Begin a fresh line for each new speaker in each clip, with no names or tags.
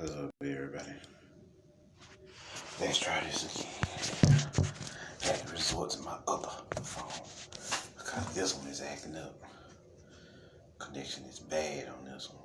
What's up, everybody? Let's try this again. I had to resort to my other phone because this one is acting up. Connection is bad on this one.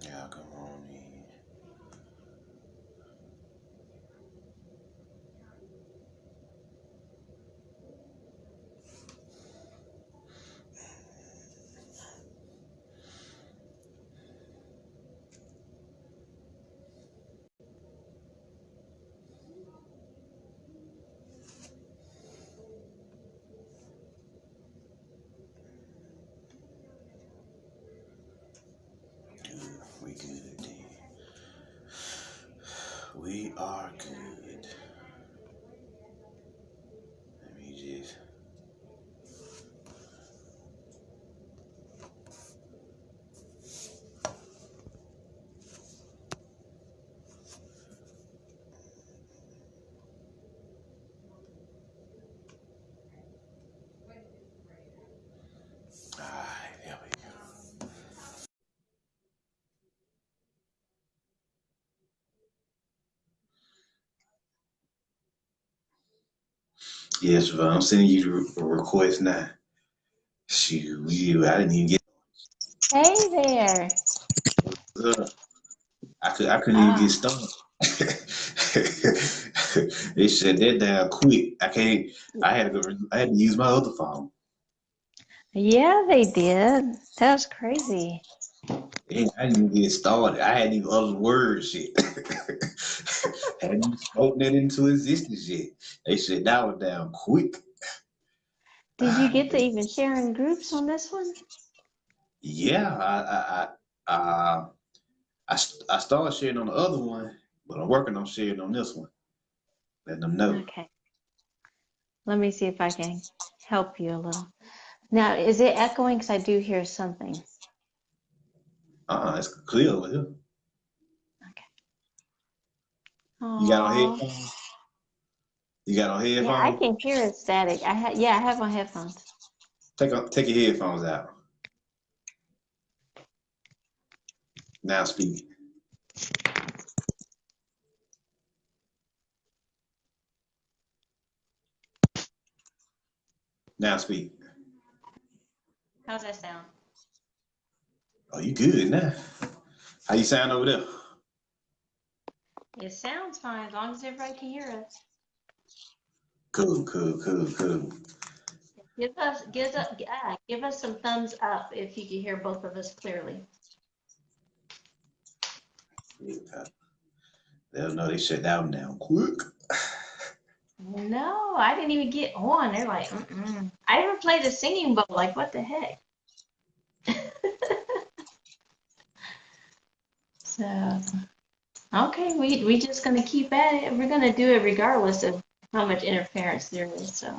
Y'all come on in. We good then. We are good. Let me just. Alright, there we go. Yes, but I'm sending you the request now. Shoot, I didn't even get.
Hey there.
I couldn't even get started. They shut that down quick. I had to use my other phone.
Yeah, they did. That was crazy.
And I didn't even get started. I hadn't even uttered words yet. Hadn't even spoken that into existence yet. They shut that one down quick.
Did you get to even share in groups on this one?
Yeah, I started sharing on the other one, but I'm working on sharing on this one. Letting them know.
Okay. Let me see if I can help you a little. Now, is it echoing? Because I do hear something.
It's clear over here.
Okay.
You got on
Aww.
headphones? You got on headphones?
Yeah, I can hear it static. I have my headphones.
Take your headphones out. Now speak. Now speak.
How's that sound?
Oh, you good now? How you sound over there?
It sounds fine as long as everybody can hear us.
Cool.
Give us some thumbs up if you can hear both of us clearly.
They'll know they shut down now quick.
No, I didn't even get on. They're like, I even played a singing bowl. Like, what the heck? So, okay, we just gonna keep at it. We're gonna do it regardless of how much interference there is. So.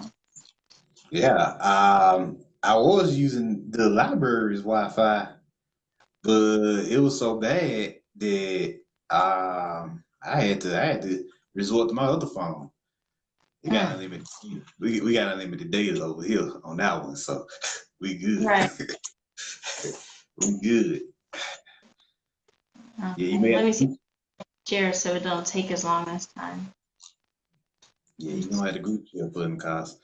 Yeah. I was using the library's Wi-Fi, but it was so bad that I had to resort to my other phone. We got unlimited. We got unlimited data over here on that one, so we good.
Right.
We good.
Okay.
Yeah, you may
Let
have
me
to,
see. Share so it don't take as long this time.
yeah, you know how to group share button because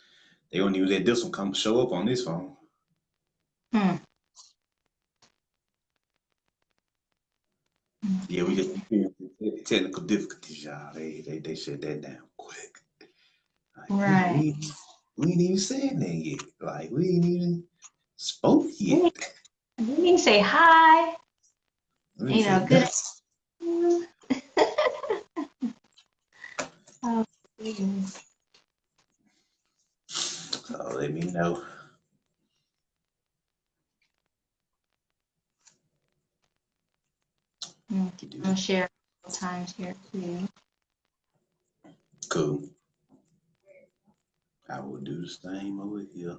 they don't even let this one come show up on this phone. Yeah, we just experienced technical difficulties, y'all. They shut that down quick. Like,
Right.
we ain't even saying that yet. Like we ain't even spoke yet.
We can say hi. You know, good. Oh, goodness.
let me know.
Okay, I'm gonna share a couple times here too.
Cool. I will do the same over here.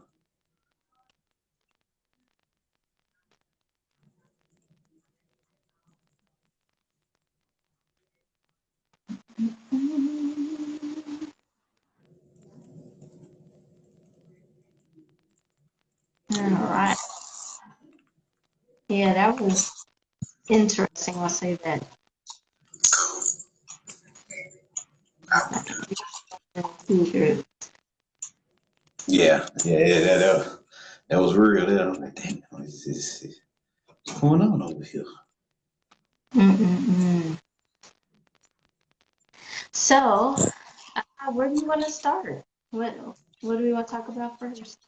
All right. Yeah, that was interesting. I'll say that.
That was real. That I was like, dang, what's going on over here?
Mm-mm-mm. So, where do you want to start? What do we want to talk about first?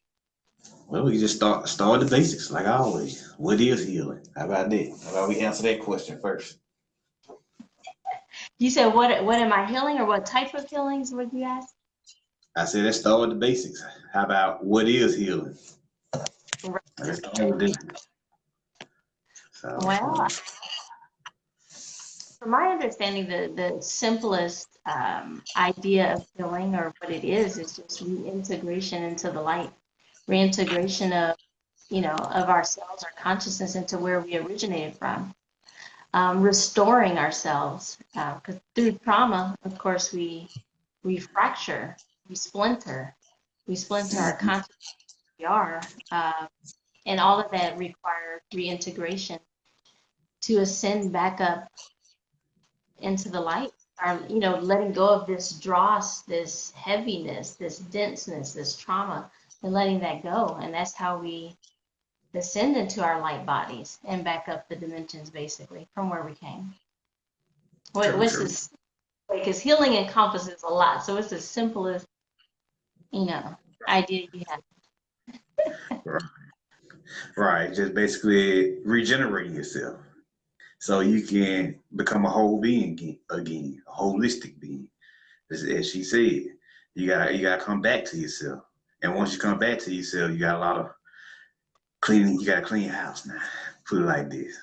Well, we just start the basics like always. What is healing? How about that? How about we answer that question first?
You said what am I healing or what type of healings would you ask?
I said let's start with the basics. How about what is healing?
Right.
Let's start with that. So,
Well, from my understanding, the simplest idea of healing or what it is just reintegration into the light, reintegration of of ourselves, our consciousness into where we originated from, restoring ourselves. Because through trauma, of course, we fracture, we splinter our consciousness. We are, and all of that requires reintegration to ascend back up into the light. Our, letting go of this dross, this heaviness, this denseness, this trauma, and letting that go. And that's how we descend into our light bodies and back up the dimensions, basically, from where we came.
true,
What's
true.
this? Because healing encompasses a lot. So it's the simplest, you know, idea you have.
Right. Right. Just basically regenerating yourself so you can become a whole being again, a holistic being. As she said, you gotta come back to yourself. And once you come back to yourself, you got a lot of cleaning. You gotta clean your house now. Put it like this: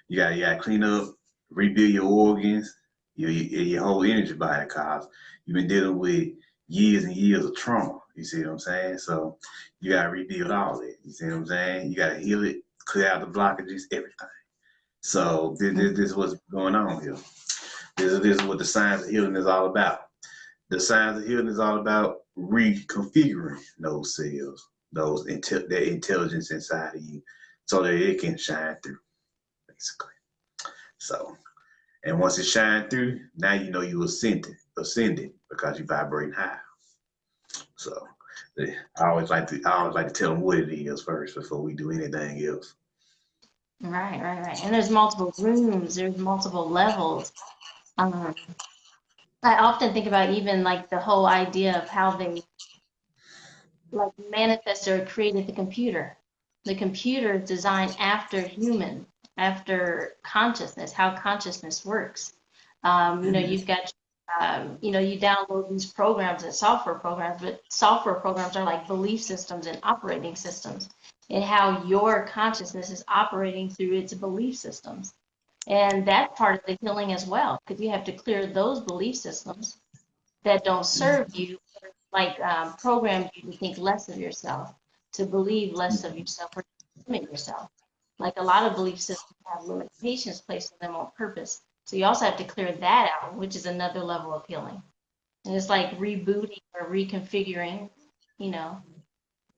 you gotta clean up, rebuild your organs, your whole energy body, cause you've been dealing with years and years of trauma. You see what I'm saying? So you gotta rebuild all that. You see what I'm saying? You gotta heal it, clear out the blockages, everything. So this is what's going on here. This is what the science of healing is all about. The science of healing is all about reconfiguring those cells, that intelligence inside of you, so that it can shine through, basically. So, and once it shines through, now you know you ascended because you vibrating high. So, I always like to tell them what it is first before we do anything else.
Right, right, right. And there's multiple rooms, there's multiple levels. Um, I often think about even like the whole idea of how they like manifested or created the computer. The computer is designed after human, after consciousness, how consciousness works.
Mm-hmm.
You've got, you download these programs and software programs, but software programs are like belief systems and operating systems, and how your consciousness is operating through its belief systems. And that's part of the healing as well, because you have to clear those belief systems that don't serve you, like program you to think less of yourself, to believe less of yourself, or to limit yourself. Like a lot of belief systems have limitations placed on them on purpose. So you also have to clear that out, which is another level of healing. And it's like rebooting or reconfiguring, you know,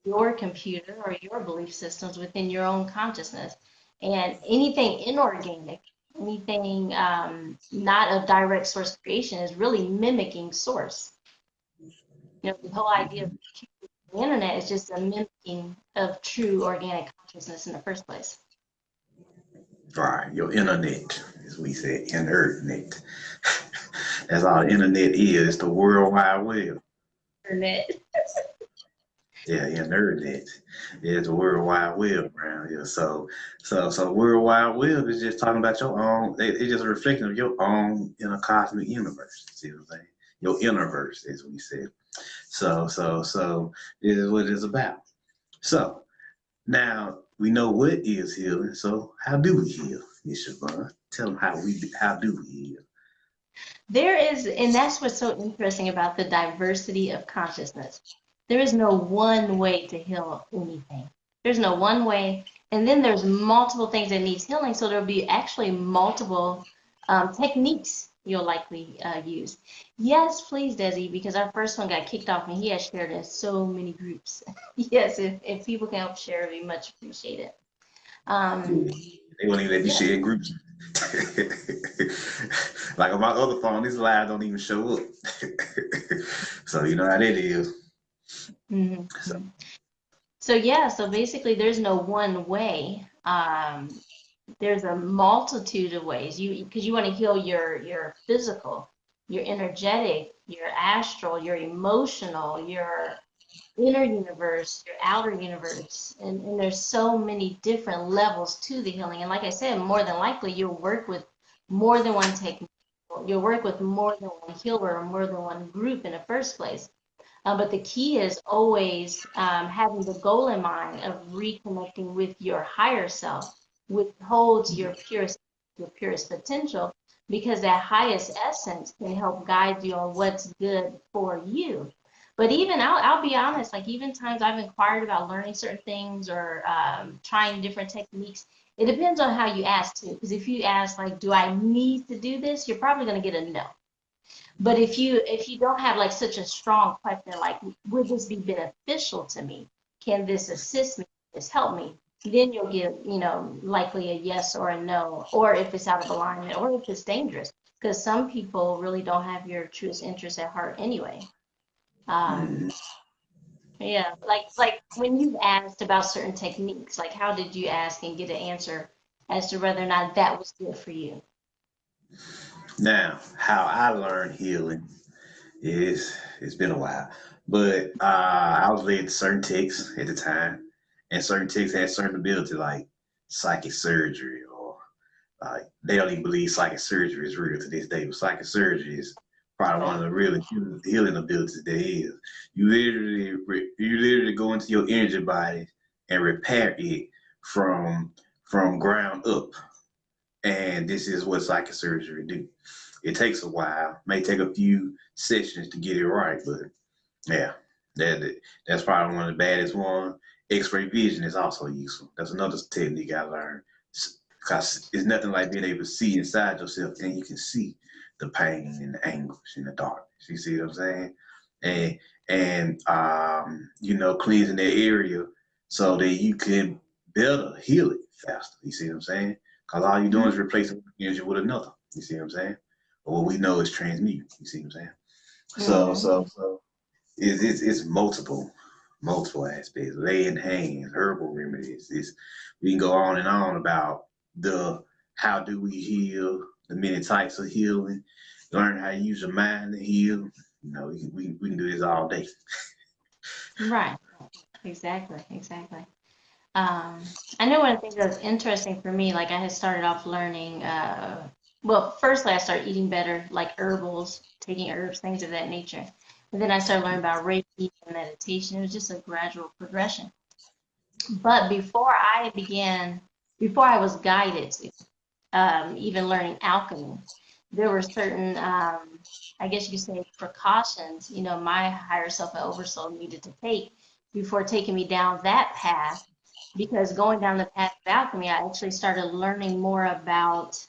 your computer or your belief systems within your own consciousness. And anything inorganic, anything not of direct source creation is really mimicking source. The whole idea of the internet is just a mimicking of true organic consciousness in the first place.
Right, your internet, as we said, internet. That's all the internet is. It's the World Wide Web.
Internet.
Yeah, internet. Yeah, it's the World Wide Web around here. So World Wide Web is just talking about your own. It's just a reflection of your own in a cosmic universe. See what I'm saying? your universe, as we said. So this is what it's about. So now we know what is healing. So how do we heal, Miss Siobhan? Tell them how do we heal?
There is, and that's what's so interesting about the diversity of consciousness. There is no one way to heal anything. There's no one way, and then there's multiple things that needs healing. So there'll be actually multiple techniques you'll likely use. Yes, please, Desi, because our first one got kicked off and he has shared in so many groups. Yes, if people can help share, it'd be much appreciated. Um,
Yeah. They won't even let me
yeah.
share in groups. Like on my other phone, this live don't even show up. So you know how that is. So
Mhm. So yeah, so basically there's no one way. There's a multitude of ways. Because you want to heal your physical, your energetic, your astral, your emotional, your inner universe, your outer universe. And there's so many different levels to the healing. And like I said, more than likely you'll work with more than one technique. You'll work with more than one healer or more than one group in the first place. But the key is always having the goal in mind of reconnecting with your higher self, which holds your purest potential, because that highest essence can help guide you on what's good for you. But even I'll be honest, like even times I've inquired about learning certain things or trying different techniques. It depends on how you ask too. Because if you ask like, do I need to do this? You're probably going to get a no. But if you don't have like such a strong question, like, would this be beneficial to me? Can this assist me? Can this help me? Then you'll get, likely a yes or a no, or if it's out of alignment, or if it's dangerous. Because some people really don't have your truest interest at heart anyway. Um,
mhm.
yeah, like when you've asked about certain techniques, like how did you ask and get an answer as to whether or not that was good for you?
Now, how I learned healing is it's been a while, but I was led to certain texts at the time, and certain texts had certain ability like psychic surgery or like they don't even believe psychic surgery is real to this day, but psychic surgery is probably one of
Right.
the real healing abilities there is. You literally go into your energy body and repair it from from ground up, and this is what psychic surgery do. It takes a while, may take a few sessions to get it right, but yeah, that's probably one of the baddest ones. X-ray vision is also useful. That's another technique I learned because it's nothing like being able to see inside yourself and you can see the pain and the anguish and the darkness. You see what I'm saying? And cleansing that area so that you can better heal it faster. You see what I'm saying? Because all you're doing is replacing one energy with another. You see what I'm saying? But what we know is transmute. You see what I'm saying? So
Mm-hmm.
so so it's multiple aspects. Laying hands, herbal remedies. We can go on and on about the how do we heal, the many types of healing, learn how to use your mind to heal. We can do this all day.
Right. Exactly. Exactly. I know one of the things that's interesting for me, like I had started off learning, well, firstly, I started eating better, like herbals, taking herbs, things of that nature. And then I started learning about Reiki and meditation. It was just a gradual progression. But before I was guided to, even learning alchemy, there were certain, I guess you could say, precautions, my higher self and oversoul needed to take before taking me down that path, because going down the path of alchemy, I actually started learning more about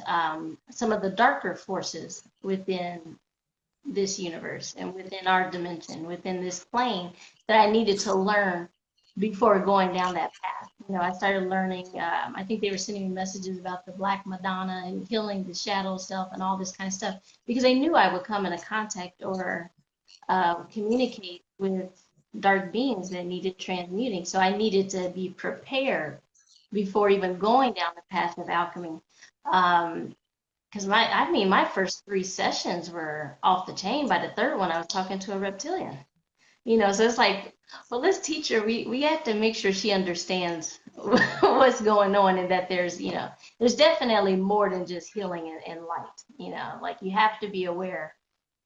some of the darker forces within this universe and within our dimension, within this plane, that I needed to learn before going down that path. I started learning, I think they were sending me messages about the Black Madonna and healing the shadow self and all this kind of stuff, because they knew I would come into contact or communicate with dark beings that needed transmuting. So I needed to be prepared before even going down the path of alchemy. Because my first three sessions were off the chain. By the third one, I was talking to a reptilian. So it's like, well, this teacher, we have to make sure she understands what's going on, and that there's definitely more than just healing and light. Like you have to be aware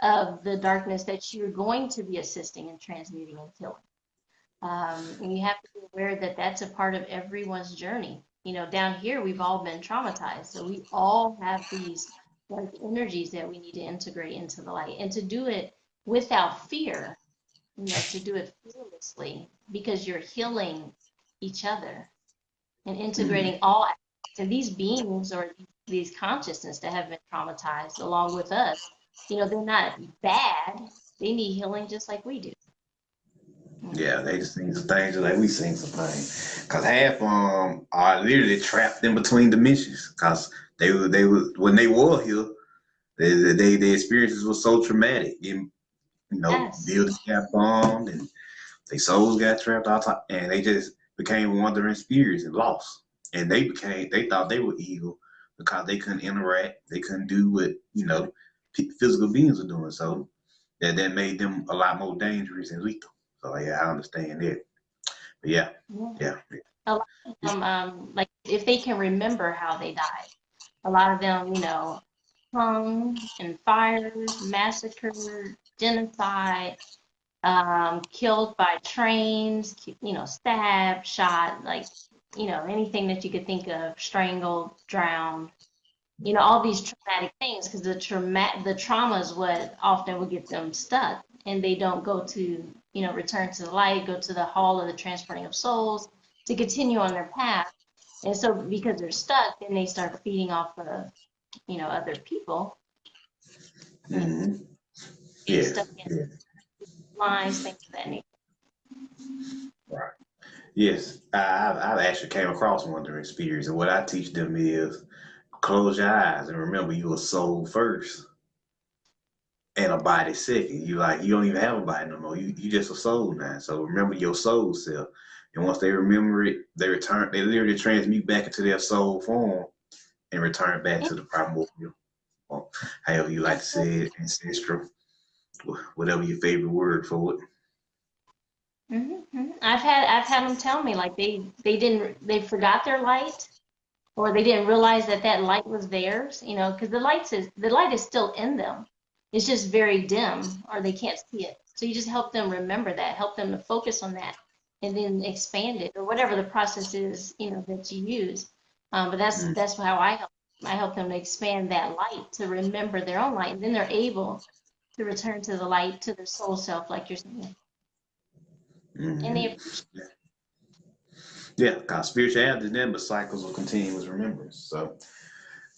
of the darkness that you're going to be assisting and transmuting and healing. And you have to be aware that that's a part of everyone's journey. You know, down here, we've all been traumatized. So we all have these dark energies that we need to integrate into the light, and to do it without fear, you know, to do it fearlessly, because you're healing each other and integrating all. And these beings, or these consciousness that have been traumatized along with us, you know, they're not bad. They need healing just like we do.
Yeah, they just seen some things just like we seen some things. Cause half are literally trapped in between dimensions. Cause they were when they were here, their experiences were so traumatic. You know,
Yes.
buildings got bombed and their souls got trapped all time, and they just became wandering spirits and lost. And they thought they were evil because they couldn't interact, they couldn't do what physical beings were doing. So that made them a lot more dangerous and lethal. So yeah, I understand that. But yeah,
Yeah.
yeah,
A lot of them, like if they can remember how they died, a lot of them, you know, hung in fires, massacred, genocide, killed by trains, you know, stabbed, shot, like, you know, anything that you could think of, strangled, drowned, you know, all these traumatic things, because the trauma is what often would get them stuck, and they don't go to, you know, return to the light, go to the hall of the transporting of souls to continue on their path. And so because they're stuck, then they start feeding off of, you know, other people, you know,
hmm
getting
yeah,
stuck in
yeah,
lines, things of that nature.
right. Yes, I've actually came across wandering spirits, and what I teach them is close your eyes and remember you a soul first and a body second. You don't even have a body no more. You just a soul now. So remember your soul self. And once they remember it, they literally transmute back into their soul form and return back to the primordial, or however you like to say it, ancestral, whatever your favorite word for it.
I've had them tell me like they forgot their light, or they didn't realize that that light was theirs, you know, because the light is still in them. It's just very dim, or they can't see it. So you just help them remember that, help them to focus on that, and then expand it, or whatever the process is, you know, that you use. But
Mm,
that's how I help. I help them to expand that light, to remember their own light, and then they're able to return to the light, to their soul self, like you're saying, and they
mm-hmm.
appreciate.
Yeah, because spirituality is nothing but cycles of continuous remembrance. So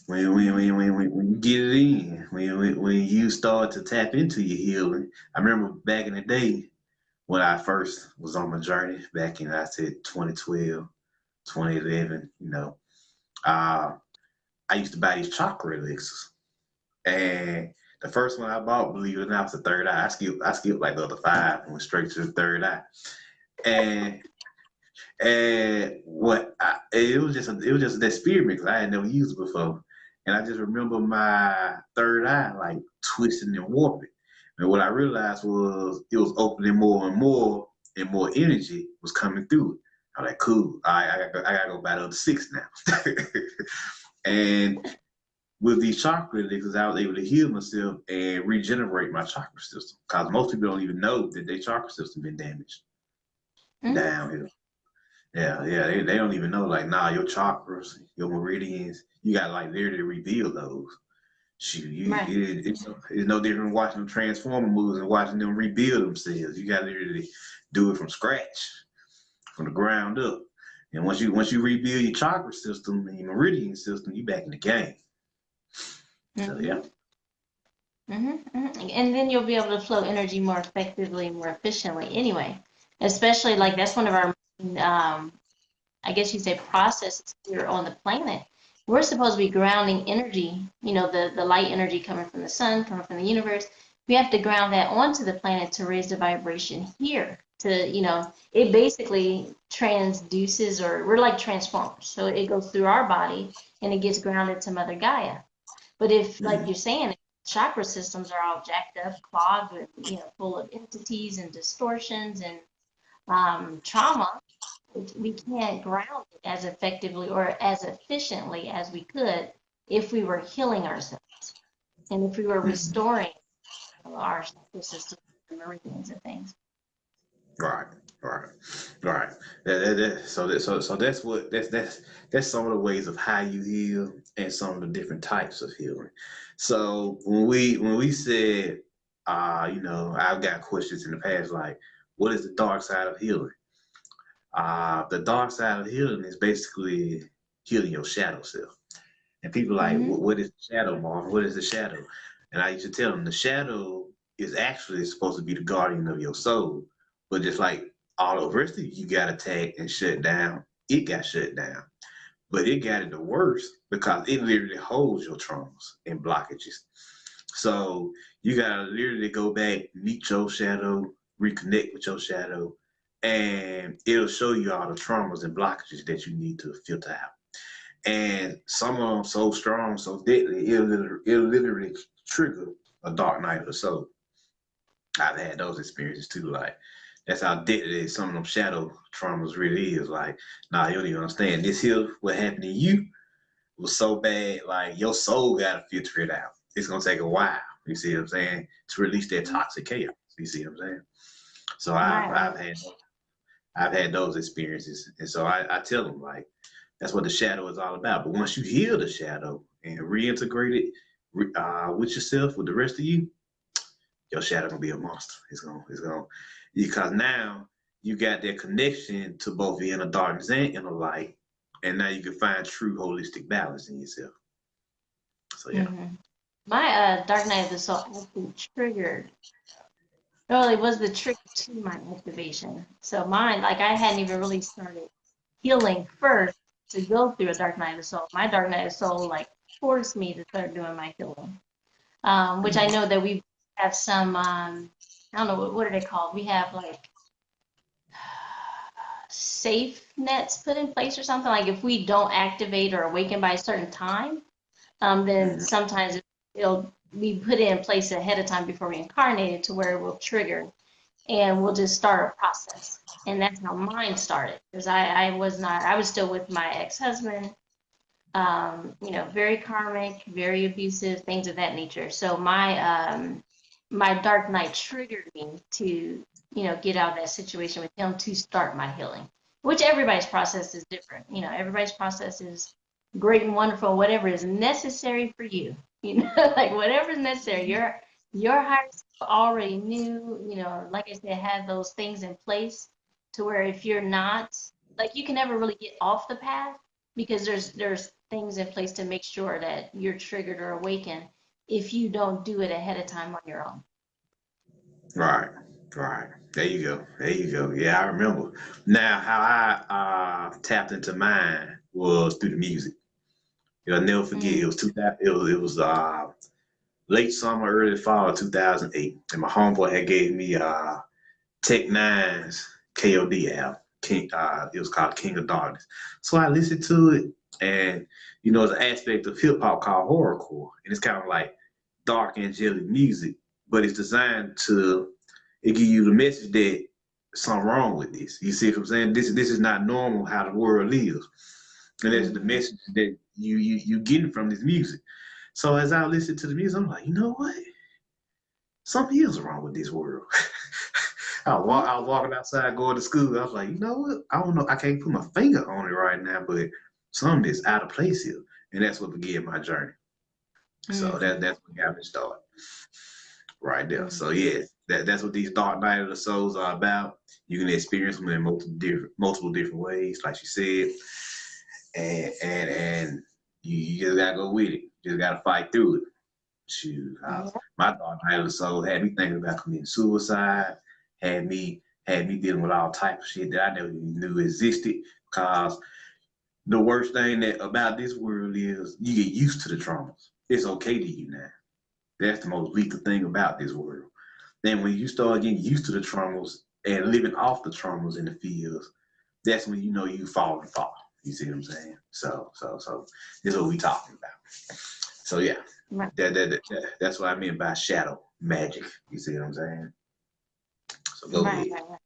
when you get it in, when you start to tap into your healing, I remember back in the day when I first was on my journey back in, I said 2012, 2011, uh, I used to buy these chakra elixirs. And the first one I bought, believe it or not, was the third eye. I skipped like the other five and went straight to the third eye. And it was just an experiment because I had never used it before. And I just remember my third eye like twisting and warping. And what I realized was it was opening more and more energy was coming through it. I'm like, cool. I gotta go buy the other six now. And with these chakra elixirs, I was able to heal myself and regenerate my chakra system. Because most people don't even know that their chakra system been damaged
Mm-hmm.
down here. Yeah, yeah, they don't even know. Like, nah, your chakras, your meridians, you got to like literally rebuild those. Shoot,
Right.
it's no different from watching them transformer movies and watching them rebuild themselves. You got to literally do it from scratch, from the ground up. And once you rebuild your chakra system and your meridian system, you back in the game. So yeah.
Mm-hmm. And then you'll be able to flow energy more effectively, more efficiently anyway. Especially like that's one of our, I guess you say processes here on the planet. We're supposed to be grounding energy, you know, the light energy coming from the sun, coming from the universe. We have to ground that onto the planet to raise the vibration here. To, you know, it basically transduces, or we're like transformers. So it goes through our body and it gets grounded to Mother Gaia. But if, like
Mm-hmm.
you're saying, chakra systems are all jacked up, clogged with, you know, full of entities and distortions and trauma, we can't ground it as effectively or as efficiently as we could if we were healing ourselves and if we were restoring. our system, meridians and things.
Right, right, right. So that's some of the ways of how you heal and some of the different types of healing. So when we said, I've got questions in the past like, what is the dark side of healing? The dark side of healing is basically healing your shadow self. And people are like,
Mm-hmm.
what is the shadow, Marvin? What is the shadow? And I used to tell them the shadow is actually supposed to be the guardian of your soul. But just like all the rest of you got attacked and shut down, it got shut down. But it got it the worst because it literally holds your traumas and blockages. So you gotta literally go back, meet your shadow, reconnect with your shadow, and it'll show you all the traumas and blockages that you need to filter out. And some of them so strong, so deadly, it'll literally trigger a dark night of the soul. I've had those experiences too. Like that's how deadly some of them shadow traumas really is. Like, nah, you don't even understand. This here, what happened to you was so bad. Like your soul got to filter it out. It's gonna take a while. You see what I'm saying? To release that toxic chaos. You see what I'm saying? So
Right, right.
I've had those experiences, and so I tell them like that's what the shadow is all about. But once you heal the shadow and reintegrate it with yourself, with the rest of you, your shadow gonna be a monster. It's gonna because now you got that connection to both the inner darkness and inner light, and now you can find true holistic balance in yourself. So yeah.
Mm-hmm. My Dark Night of the Soul actually triggered. Well, it was the trigger to my activation. So mine, like I hadn't even really started healing first to go through a Dark Night of the Soul. My Dark Night of the Soul like forced me to start doing my healing. Which I
Mhm.
know that we have some I don't know what are they called? We have like safe nets put in place or something. Like if we don't activate or awaken by a certain time, then
Mhm.
sometimes it'll be put in place ahead of time before we incarnate it to where it will trigger and we'll just start a process. And that's how mine started because I was not, I was still with my ex-husband, very karmic, very abusive, things of that nature. So my dark night triggered me to, get out of that situation with him to start my healing, which everybody's process is different. Everybody's process is great and wonderful, whatever is necessary for you, like whatever is necessary. Your higher self already knew, like I said, had those things in place to where if you're not, like you can never really get off the path because there's things in place to make sure that you're triggered or awakened if you don't do it ahead of time on your own.
Right. Right. There you go. There you go. Yeah, I remember. Now, how I tapped into mine was through the music. I'll never forget.
Mm,
It was 2000. It was late summer, early fall of 2008, and my homeboy had gave me Tech Nine's KOD album. It was called King of Darkness. So I listened to it, and it's an aspect of hip hop called horrorcore, and it's kind of like dark angelic music, but it's designed to give you the message that something wrong with this. You see what I'm saying? This is not normal how the world lives, and that's the
mm-hmm.
message that you getting from this music. So as I listened to the music, I'm like, you know what? Something is wrong with this world. I was walking outside going to school. I was like, you know what? I don't know. I can't put my finger on it right now, but something is out of place here. And that's what began my journey. So
Mm-hmm.
that's what got me started right there.
Mm-hmm.
So yeah, that's what these dark night of the souls are about. You can experience them in multiple different ways, like you said, and you just gotta go with it. You just gotta fight through it. Shoot,
Yeah.
my dark night of the soul had me thinking about committing suicide, had me dealing with all type of shit that I never even knew existed. Cause the worst thing that about this world is you get used to the traumas. It's okay to you now. That's the most lethal thing about this world. Then when you start getting used to the traumas and living off the traumas in the fields, that's when you know you fall and fall. You see what I'm saying? So this is what we talking about. So yeah,
Right,
that's what I mean by shadow magic. You see what I'm saying? So go
right,
ahead.
right, right.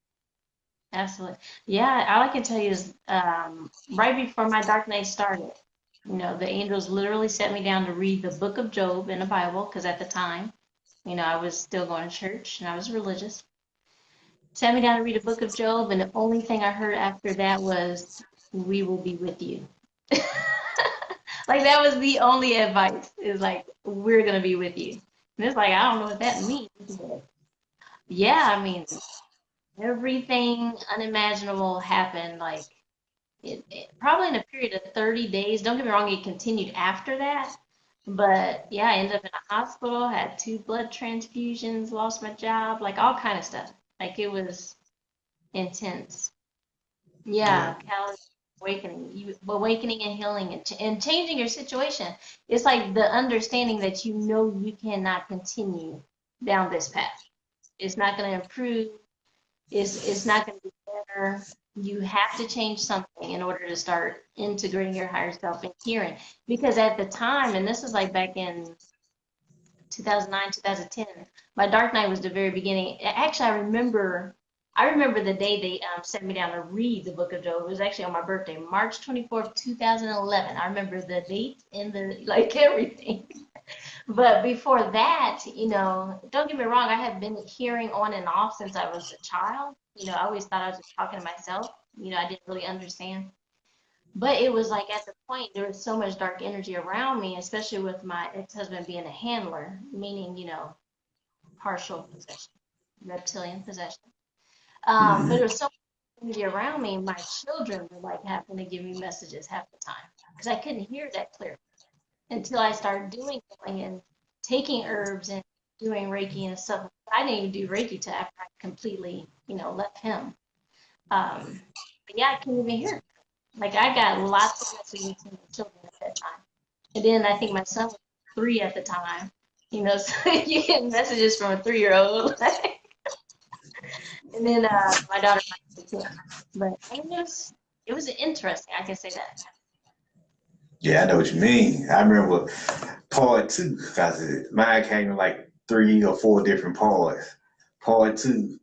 Absolutely. Yeah, all I can tell you is right before my dark night started, the angels literally set me down to read the book of Job in the Bible, because at the time, You know, I was still going to church and I was religious. Sat me down to read a book of Job, and the only thing I heard after that was, "We will be with you." Like that was the only advice. Is like, "We're gonna be with you." And it's like, I don't know what that means, but yeah, I mean, everything unimaginable happened. Like probably in a period of 30 days. Don't get me wrong, it continued after that. But yeah, I ended up in a hospital, had 2 blood transfusions, lost my job, like all kind of stuff. Like it was intense.
Yeah.
Yeah, Cal, awakening, awakening and healing and changing your situation. It's like the understanding that you know you cannot continue down this path. It's not going to improve. It's not going to be better. You have to change something in order to start integrating your higher self and hearing. Because at the time, and this was like back in 2009, 2010. My dark night was the very beginning. Actually, I remember the day they sent me down to read the book of Job. It was actually on my birthday, March 24th, 2011. I remember the date and the like everything. But before that, don't get me wrong, I have been hearing on and off since I was a child. I always thought I was just talking to myself. I didn't really understand. But it was like at the point there was so much dark energy around me, especially with my ex-husband being a handler, meaning, partial possession, reptilian possession. But there
Mm-hmm.
was so much energy around me, my children were like having to give me messages half the time because I couldn't hear that clearly until I started doing healing and taking herbs and doing Reiki and stuff. I didn't even do Reiki till after I completely, left him. But yeah, I couldn't even hear. Like I got lots of messages from my children at that time. And then I think my son was 3 at the time. So you get messages from a 3-year-old. And then my daughter might be 10. But I mean, it was interesting. I can say that.
Yeah, I know what you mean. I remember part two, because mine came in like 3 or 4 different parts. Part two,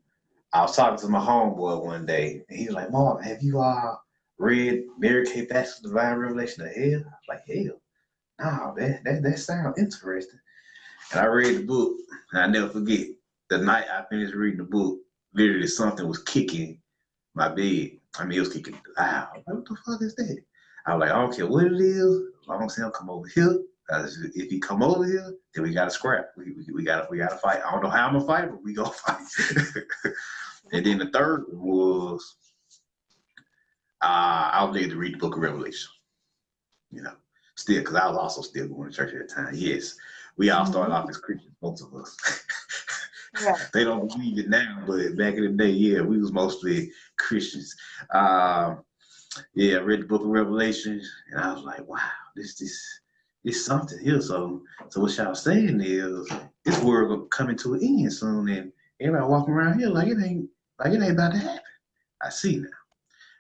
I was talking to my homeboy one day, and he was like, "Mark, have you read Mary Kay Baxter's Divine Revelation of Hell?" I was like, "Hell, no, that sounds interesting." And I read the book, and I never forget the night I finished reading the book. Literally, something was kicking my bed. I mean, it was kicking loud. Like, what the fuck is that? I was like, I don't care what it is. As long as he don't come over here. If he come over here, then we gotta scrap. We gotta fight. I don't know how I'm gonna fight, but we gonna fight. And then the third was I was able to read the Book of Revelation. You know, still because I was also still going to church at the time. Yes, we all started
Mm-hmm.
off as Christians, most of us.
Right.
They don't believe it now, but back in the day, yeah, we was mostly Christians. Um, yeah, I read the Book of Revelation, and I was like, wow, this something here. So what y'all saying is this world gonna come to an end soon, and everybody walking around here like it ain't about to happen. I see now.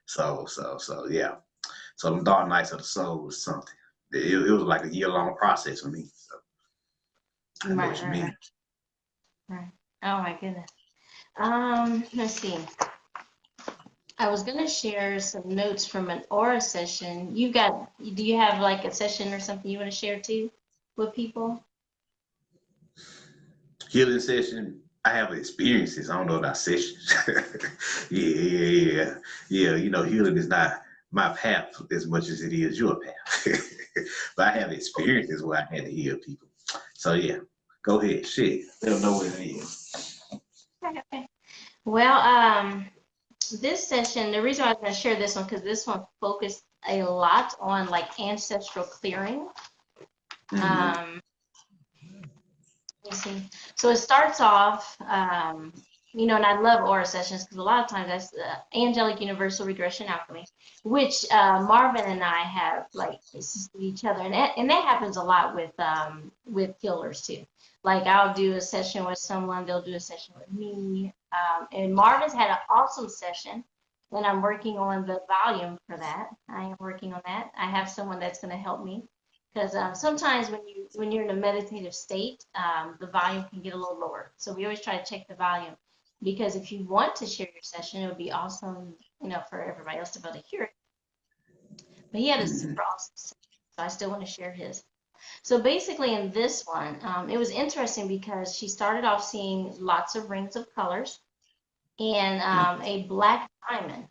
So yeah. So them dark nights of the soul was something. It was like a year long process for me. So I know
Right,
what you
right, right,
mean.
right. Oh my goodness. Let's see. I was gonna share some notes from an aura session. Do you have like a session or something you want to share too with people?
Healing session. I have experiences. I don't know about sessions. Yeah. Healing is not my path as much as it is your path. But I have experiences where I had to heal people. So yeah, go ahead, shit. Let them know what it is.
Okay, okay. Well, this session, the reason why I was going to share this one, because this one focused a lot on like ancestral clearing.
Mm-hmm.
Um, Let's see. So it starts off, and I love aura sessions because a lot of times that's angelic universal regression alchemy, which Marvin and I have like assisted each other, and that happens a lot with healers too. Like I'll do a session with someone, they'll do a session with me, and Marvin's had an awesome session. And I'm working on the volume for that. I am working on that. I have someone that's going to help me because sometimes when you're in a meditative state, the volume can get a little lower. So we always try to check the volume because if you want to share your session, it would be awesome, for everybody else to be able to hear it. But he had a
Mm-hmm.
super awesome session, so I still want to share his. So basically in this one, it was interesting because she started off seeing lots of rings of colors and a black diamond.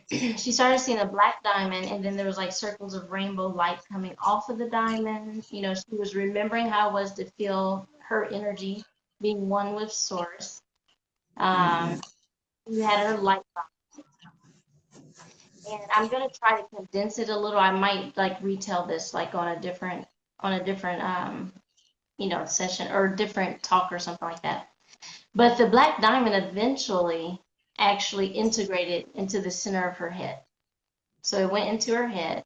She started seeing a black diamond, and then there was like circles of rainbow light coming off of the diamond. You know, she was remembering how it was to feel her energy being one with source.
Mm-hmm.
You had her light, and I'm gonna try to condense it a little. I might like retell this like on a different session or different talk or something like that. But the black diamond eventually actually integrated into the center of her head. So it went into her head.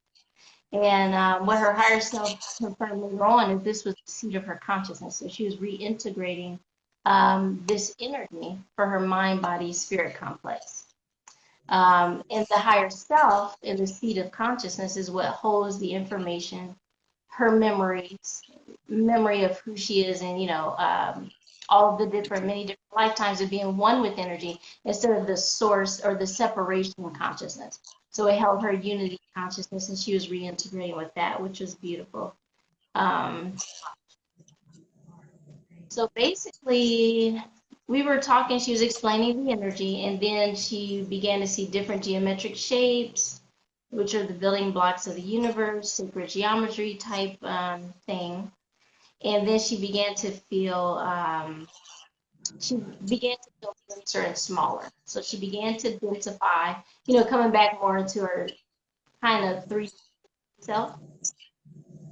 And what her higher self confirmed later on is this was the seat of her consciousness. So she was reintegrating this energy for her mind, body, spirit complex. And the higher self in the seat of consciousness is what holds the information, her memories, memory of who she is, and all of the many different lifetimes of being one with energy instead of the source or the separation consciousness. So it held her unity consciousness, and she was reintegrating with that, which was beautiful. Um, so basically, we were talking, she was explaining the energy, and then she began to see different geometric shapes, which are the building blocks of the universe, sacred geometry type thing. And then she began to feel denser and smaller. So she began to densify, coming back more into her kind of 3D self.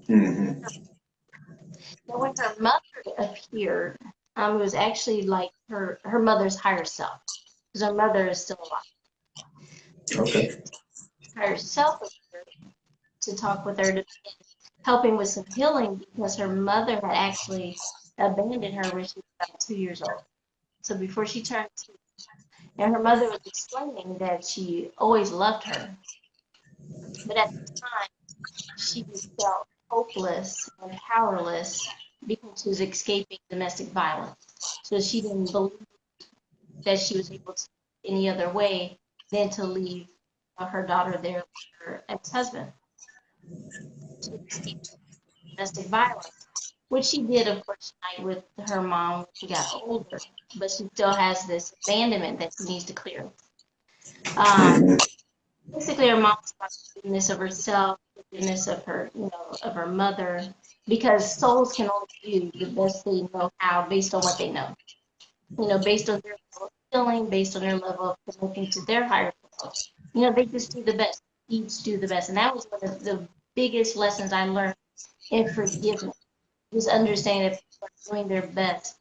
Mm-hmm.
Then when her mother appeared, it was actually like her mother's higher self, because her mother is still alive.
Okay.
Higher self appeared to talk with her, to helping with some healing, because her mother had actually abandoned her when she was about 2 years old. So before she turned two, and her mother was explaining that she always loved her, but at the time she felt hopeless and powerless because she was escaping domestic violence. So she didn't believe that she was able to any other way than to leave her daughter there with her ex-husband to escape domestic violence, which she did, of course, with her mom when she got older, but she still has this abandonment that she needs to clear. Um,
Mm-hmm.
Basically, her mom talks about the forgiveness of herself, forgiveness of her, of her mother, because souls can only do the best they know how based on what they know. Based on their level of feeling, based on their level of connecting to their higher self. They just do the best. Each do the best, and that was one of the biggest lessons I learned in forgiveness. Was understanding that people are doing their best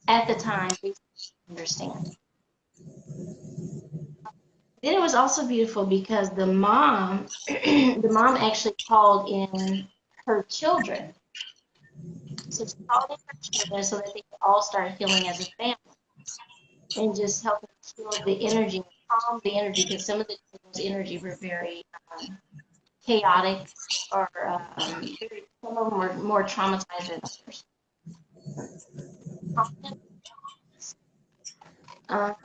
at the time they understand. Then it was also beautiful because the mom, the mom actually called in her children. So she called in her children so that they could all start healing as a family and just helping heal the energy, calm the energy, because some of the children's energy were very chaotic, or some of them were more traumatized than others. Um,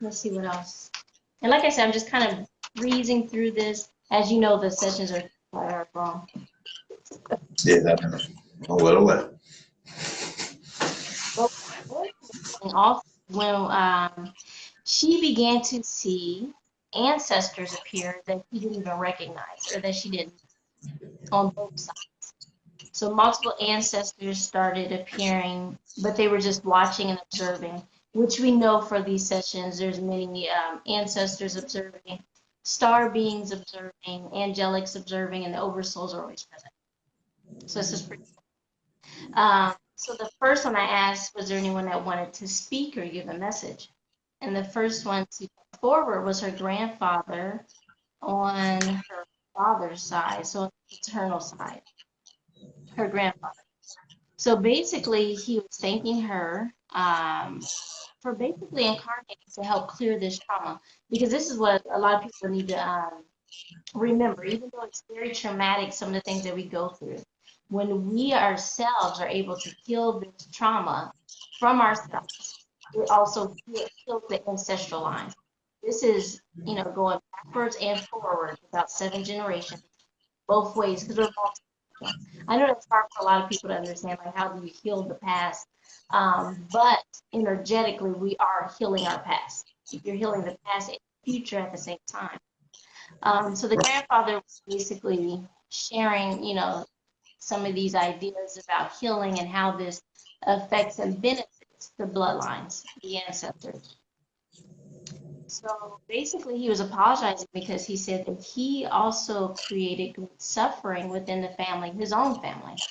let's see what else. And like I said, I'm just kind of breezing through this. As you know, the sessions are long.
Yeah, that man. Oh, well, well.
But also, when she began to see ancestors appear that she didn't even recognize, or that she didn't, on both sides. So multiple ancestors started appearing, but they were just watching and observing, which we know for these sessions. There's many ancestors observing, star beings observing, angelics observing, and the oversouls are always present. So this is pretty. So the first one I asked, was there anyone that wanted to speak or give a message? And the first one to come forward was her grandfather on her father's side, so on the paternal side, her grandfather. So basically, he was thanking her for basically incarnating to help clear this trauma, because this is what a lot of people need to remember, even though it's very traumatic, some of the things that we go through. When we ourselves are able to heal this trauma from ourselves, it also heals the ancestral line. This is, going backwards and forward about 7 generations, both ways, because we're multiple. So I know it's hard for a lot of people to understand, like, how do you heal the past? But energetically, we are healing our past. You're healing the past and future at the same time. So the grandfather was basically sharing, some of these ideas about healing and how this affects and benefits the bloodlines, the ancestors. So basically, he was apologizing because he said that he also created great suffering within the family, his own family.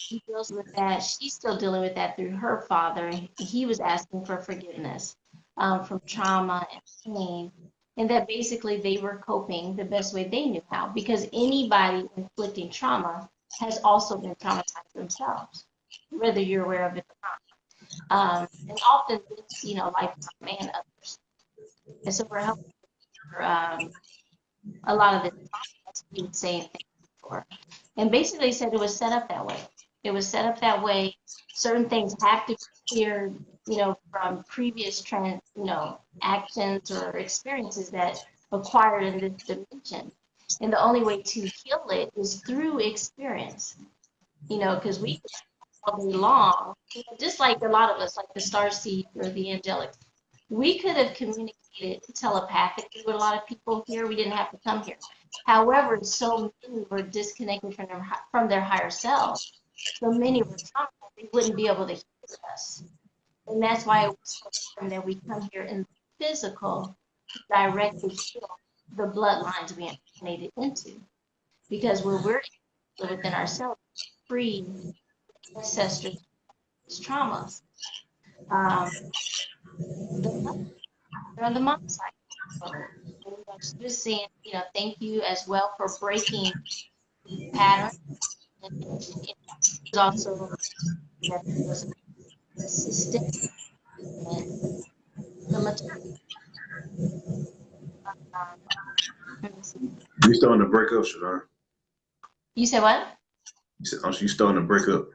He deals with that. She's still dealing with that through her father. And he was asking for forgiveness from trauma and pain. And that basically they were coping the best way they knew how, because anybody inflicting trauma has also been traumatized themselves, whether you're aware of it or not. And often this, lifetime and others. And so we're helping a lot of the trauma he was saying things before. And basically said it was set up that way. It was set up that way. Certain things have to be cleared, from previous actions or experiences that acquired in this dimension. And the only way to heal it is through experience, because we all day long, just like a lot of us, like the star seed or the angelic, we could have communicated telepathically with a lot of people here. We didn't have to come here. However, so many were disconnected from their higher selves. So many were traumatized, they wouldn't be able to hear us. And that's why it was so important that we come here in the physical to directly heal the bloodlines we incarnated into. Because when we're within ourselves, free ancestors' traumas. Um, on the mom side. So, she was saying, thank you as well for breaking patterns. And it was also that there was a systemic the maternal.
You starting to break up, Siobhan.
You said what?
You starting to break up.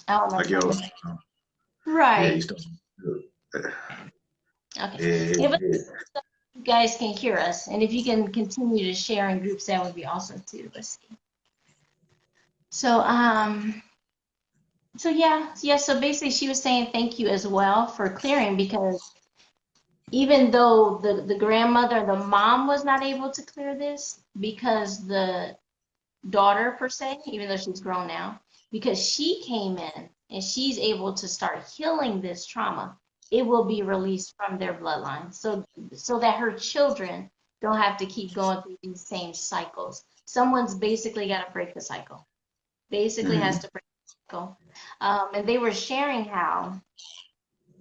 Oh, my
Like yo,
phone.
yeah, you
Right.
starting to break up.
Okay.
Yeah,
Yeah, but
yeah.
you guys can hear us, and if you can continue to share in groups, that would be awesome too. Let's see. So, yeah. So basically, she was saying thank you as well for clearing, because even though the grandmother, the mom was not able to clear this, because the daughter per se, even though she's grown now, because she came in and she's able to start healing this trauma, it will be released from their bloodline. So that her children don't have to keep going through these same cycles. Someone's basically got to break the cycle. Basically has
Mm.
to break the cycle. And they were sharing how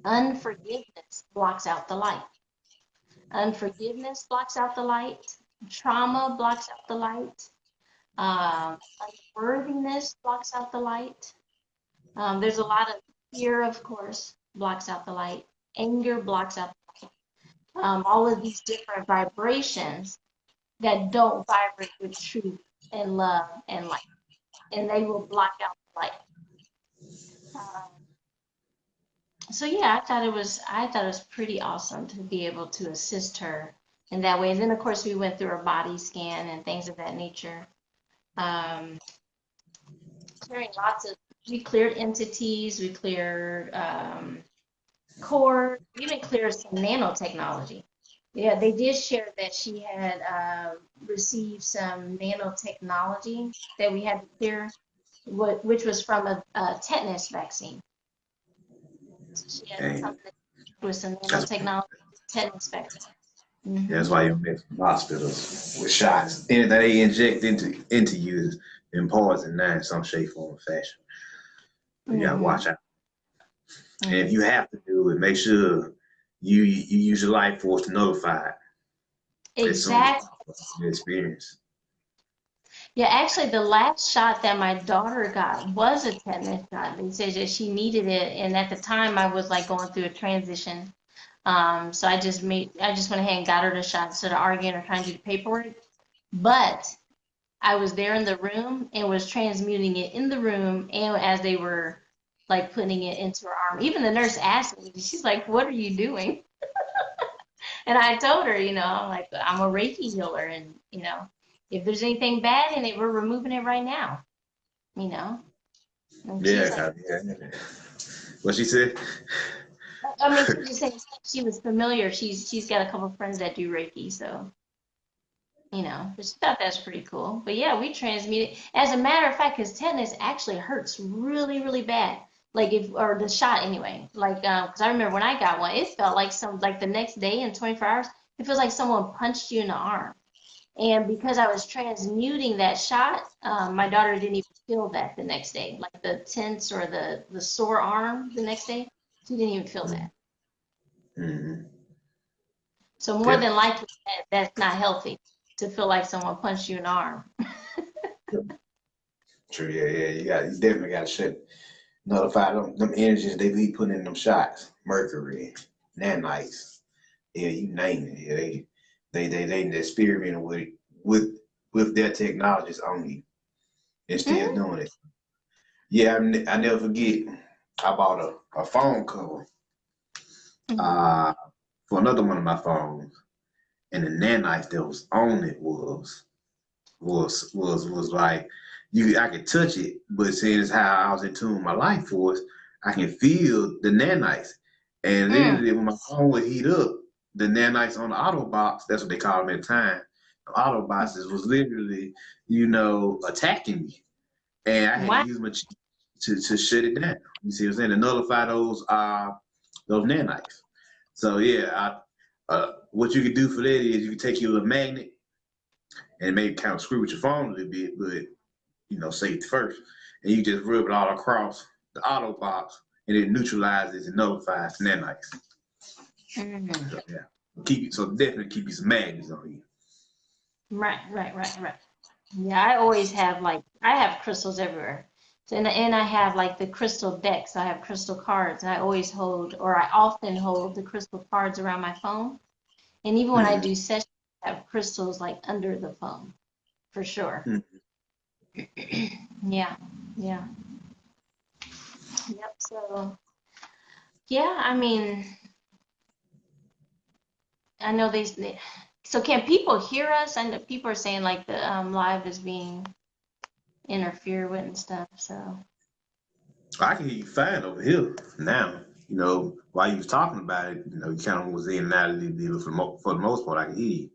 unforgiveness blocks out the light. Unforgiveness blocks out the light. Trauma blocks out the light. Unworthiness blocks out the light. There's a lot of fear, of course, blocks out the light. Anger blocks out the light. All of these different vibrations that don't vibrate with truth and love and light, and they will block out the light. So yeah, I thought it was pretty awesome to be able to assist her in that way. And then of course we went through her body scan and things of that nature. Um, clearing we cleared entities, we cleared core, we even cleared some nanotechnology. Yeah, they did share that she had received some nanotechnology that we had to clear, which was from a tetanus vaccine. So she had
And
something with some
that's
nanotechnology, tetanus vaccine.
that's
Mm-hmm.
why you're in hospitals with shots. Anything they inject into you is in poison now in some shape, form, or fashion. You gotta
Mm-hmm.
watch out. And if
Mm-hmm.
you have to do it, make sure you use your life force to notify it as soon as
Exactly.
possible. Your experience.
Yeah, actually, the last shot that my daughter got was a tetanus shot. They said that she needed it, and at the time, I was like going through a transition. So I just went ahead and got her the shot instead of arguing or trying to do the paperwork. But I was there in the room and was transmuting it in the room, and as they were like putting it into her arm. Even the nurse asked me, she's like, "What are you doing?" And I told her, I'm like, I'm a Reiki healer, and if there's anything bad in it, we're removing it right now, you know? And she's like,
Yeah, yeah. What she said?
I mean, she was just saying she was familiar. She's got a couple of friends that do Reiki, so but she thought that's pretty cool. But yeah, we transmuted. As a matter of fact, because tetanus actually hurts really, really bad. Like or the shot anyway. Like, because I remember when I got one, it felt like the next day in 24 hours, it feels like someone punched you in the arm. And because I was transmuting that shot, my daughter didn't even feel that the next day, like the tense or the sore arm the next day. She didn't even feel that.
Mm-hmm.
So more
Yeah.
than likely, that's not healthy to feel like someone punched you in the arm.
True. Yeah, yeah. You definitely got to notify them energies they be putting in them shots. Mercury, nanites. Yeah, you name it. Yeah, they experimenting with with their technologies on you and still
Hmm.
doing it. Yeah, I never forget. I bought a phone cover
Hmm.
uh for another one of my phones, and the nanites that was on it was like I could touch it, but seeing as how I was in tune with my life force, I can feel the nanites. And
Mm.
literally when my phone would heat up, the nanites on the auto box, that's what they called them at the time, the auto boxes was literally, attacking me. And I had to
Wow.
use my to shut it down. You see what I'm saying? To nullify those nanites. So yeah, what you could do for that is you can take your little magnet and maybe kind of screw with your phone a little bit, but safety first. And you just rub it all across the auto box and it neutralizes and nullifies nanites.
Mm.
So yeah. So definitely keep you some magnets on you.
Right, right, right, right. Yeah, I always have I have crystals everywhere. So, and I have like the crystal decks. I have crystal cards, and I often hold the crystal cards around my phone. And even when I
Mm-hmm.
do sessions, I have crystals like under the phone, for sure. Yeah, yeah, yep. So, yeah, I mean, I know so can people hear us? I know people are saying like the live is being interfered with and stuff. So,
I can hear you fine over here now. While you was talking about it, you kind of was in and out a little bit. For the most part, I can hear you.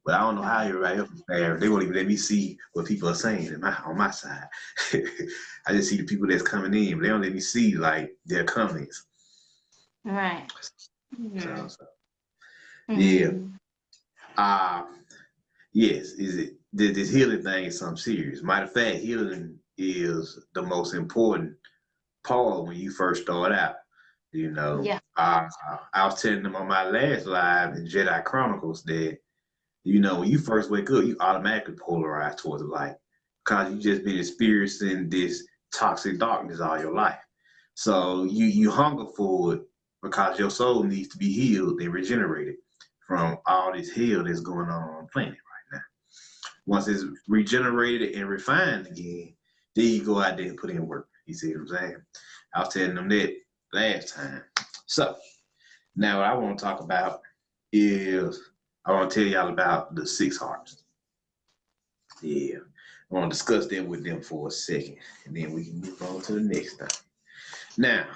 But I don't know how
okay.
everybody else is there. They won't even let me see what people are saying on my side. I just see the people that's coming in, but they don't let me see like their comments.
Right.
So,
Mm-hmm.
so yeah.
Mm-hmm.
Uh yes, is it this healing thing is something serious. Matter of fact, healing is the most important part when you first start out.
Yeah.
I was telling them on my last live in Jedi Chronicles that when you first wake up, you automatically polarize towards the light because you just been experiencing this toxic darkness all your life. So you hunger for it because your soul needs to be healed and regenerated from all this hell that's going on the planet right now. Once it's regenerated and refined again, then you go out there and put in work. You see what I'm saying? I was telling them that last time. So now what I want to talk about is I want to tell y'all about the six hearts. Yeah. I want to discuss that with them for a second, and then we can move on to the next thing. Now,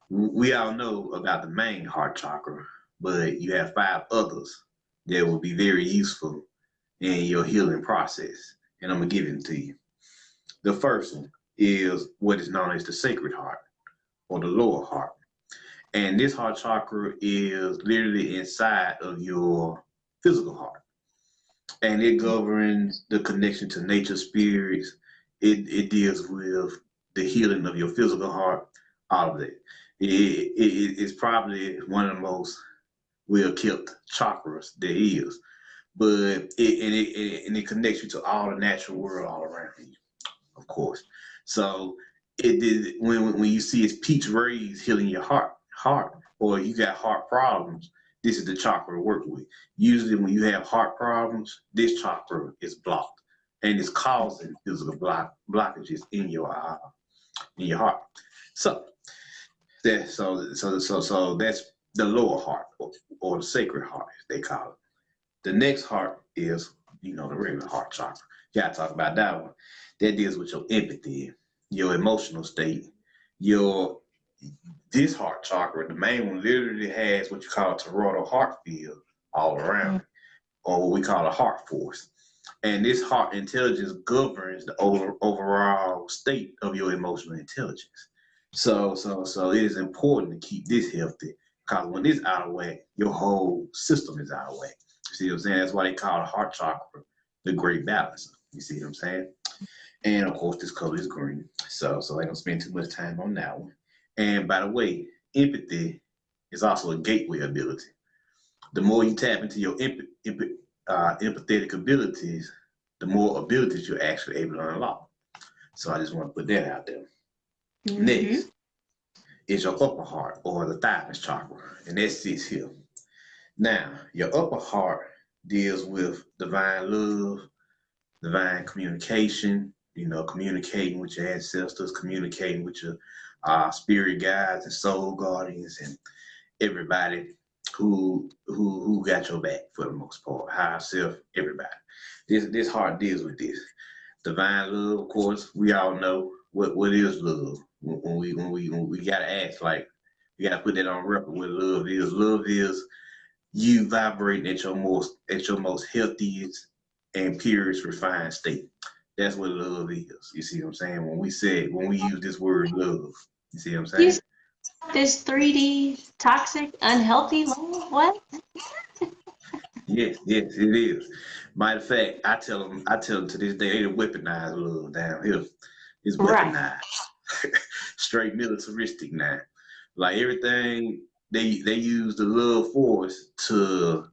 we all know about the main heart chakra, but you have five others that will be very useful in your healing process, and I'm gonna give them to you. The first one is what is known as the sacred heart or the lower heart. And this heart chakra is literally inside of your physical heart. And it governs the connection to nature spirits. It deals with the healing of your physical heart, all of that. It's probably one of the most well kept chakras there is. But it connects you to all the natural world all around you, of course. So it did when you see its peach rays healing your heart, or you got heart problems, this is the chakra to work with. Usually, when you have heart problems, this chakra is blocked, and it's causing physical blockages in your heart. So so that's the lower heart or the sacred heart, as they call it. The next heart is the regular heart chakra. You gotta talk about that one. That deals with your empathy, your emotional state, your this heart chakra, the main one literally has what you call a toroidal heart field all around it, or what we call a heart force. And this heart intelligence governs the overall state of your emotional intelligence. So it is important to keep this healthy because when it's out of whack, your whole system is out of whack. You see what I'm saying? That's why they call the heart chakra the great balancer. You see what I'm saying? And of course, this color is green. So I ain't gonna spend too much time on that one. And by the way, empathy is also a gateway ability. The more you tap into your empathetic abilities, the more abilities you're actually able to unlock. So I just want to put that out there. Next is your upper heart or the thymus chakra, and that sits here. Now, your upper heart deals with divine love, divine communication, communicating with your ancestors, communicating with your spirit guides and soul guardians and everybody who got your back for the most part. Higher self, everybody. This heart deals with this. Divine love, of course, we all know what is love. When we gotta ask, like we gotta put that on record what love is. Love is you vibrating at your most healthiest and purest refined state. That's what love is. You see what I'm saying? When we use this word love, you see what I'm
You
saying?
this 3D toxic, unhealthy love? What?
Yes, yes, it is. Matter of fact, I tell them to this day, they weaponize love down here. It's
Right.
weaponized, straight militaristic now. Like everything, they use the love force to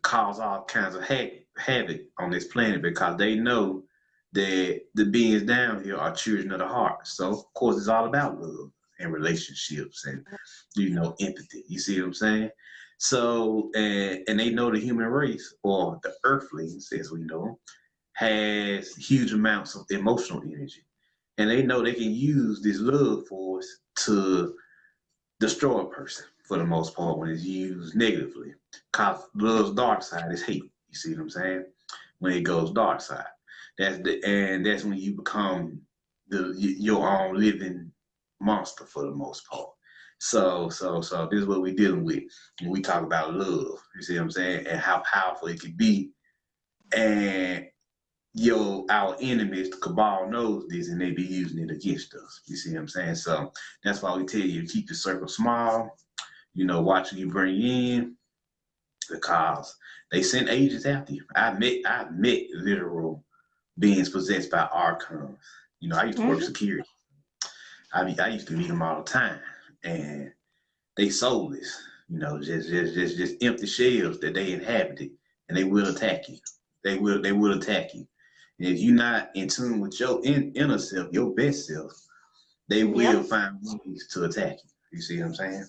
cause all kinds of havoc on this planet because they know that the beings down here are children of the heart. So of course it's all about love and relationships and empathy. You see what I'm saying? So and they know the human race or the earthlings as we know has huge amounts of emotional energy. And they know they can use this love force to destroy a person for the most part when it's used negatively. Cause love's dark side is hate. You see what I'm saying? When it goes dark side, that's when you become your own living monster for the most part. So this is what we're dealing with when we talk about love. You see what I'm saying? And how powerful it can be. And our enemies, the cabal knows this and they be using it against us. You see what I'm saying? So that's why we tell you to keep the circle small, watch who you bring in because they send agents after you. I met literal beings possessed by archons. I used to work
Mm-hmm.
security. I used to meet them all the time, and they soulless. Just empty shells that they inhabited, and they will attack you. They will attack you. And if you're not in tune with your inner self, your best self, they will
Yep.
find ways to attack you. You see what I'm saying?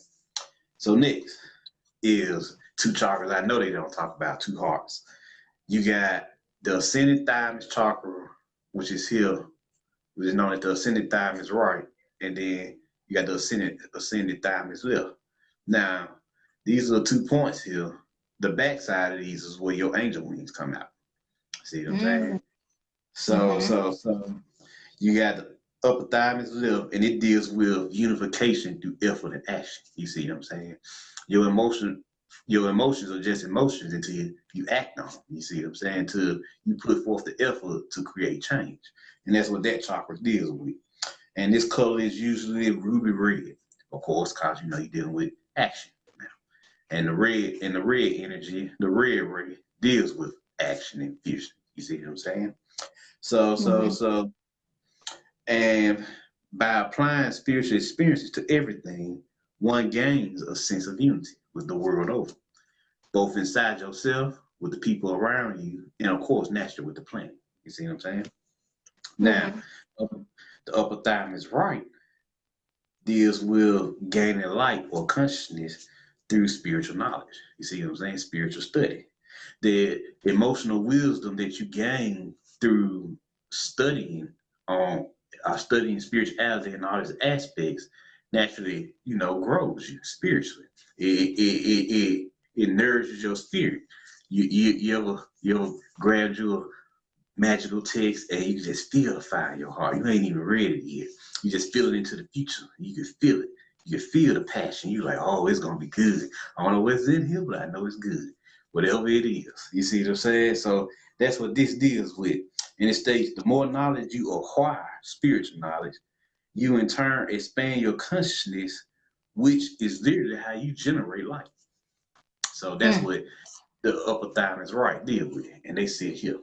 So next is two chakras. I know they don't talk about two hearts. You got the ascended thymus chakra, which is here, which is known as the ascended thymus right, and then you got the ascended thymus left. Now, these are 2 points here. The backside of these is where your angel wings come out. See what I'm saying? So,
Mm-hmm.
so, so you got the upper thymus left, and it deals with unification through effort and action. You see what I'm saying? Your emotion, your emotions are just emotions until you act on them. You see what I'm saying? Until you put forth the effort to create change, and that's what that chakra deals with. And this color is usually ruby red, of course, because you're dealing with action now. And the red energy, the red ray deals with action and fusion. You see what I'm saying? So, so,
Mm-hmm.
so and by applying spiritual experiences to everything, one gains a sense of unity with the world over, both inside yourself, with the people around you, and of course, naturally with the planet. You see what I'm saying? Now,
Mm-hmm.
the upper thymus right deals with gaining light or consciousness through spiritual knowledge. You see what I'm saying? Spiritual study. The emotional wisdom that you gain through studying on studying spirituality and all these aspects naturally, grows you spiritually. It nourishes your spirit. You ever your gradual magical text, and you just feel the fire in your heart. You ain't even read it yet. You just feel it into the future. You can feel it. You can feel the passion. You're like, oh, it's gonna be good. I don't know what's in here, but I know it's good. Whatever it is. You see what I'm saying? So that's what this deals with. And it states the more knowledge you acquire, spiritual knowledge, you in turn expand your consciousness, which is literally how you generate life. So that's
Mm.
what the upper thymus right deal with it. And they sit here.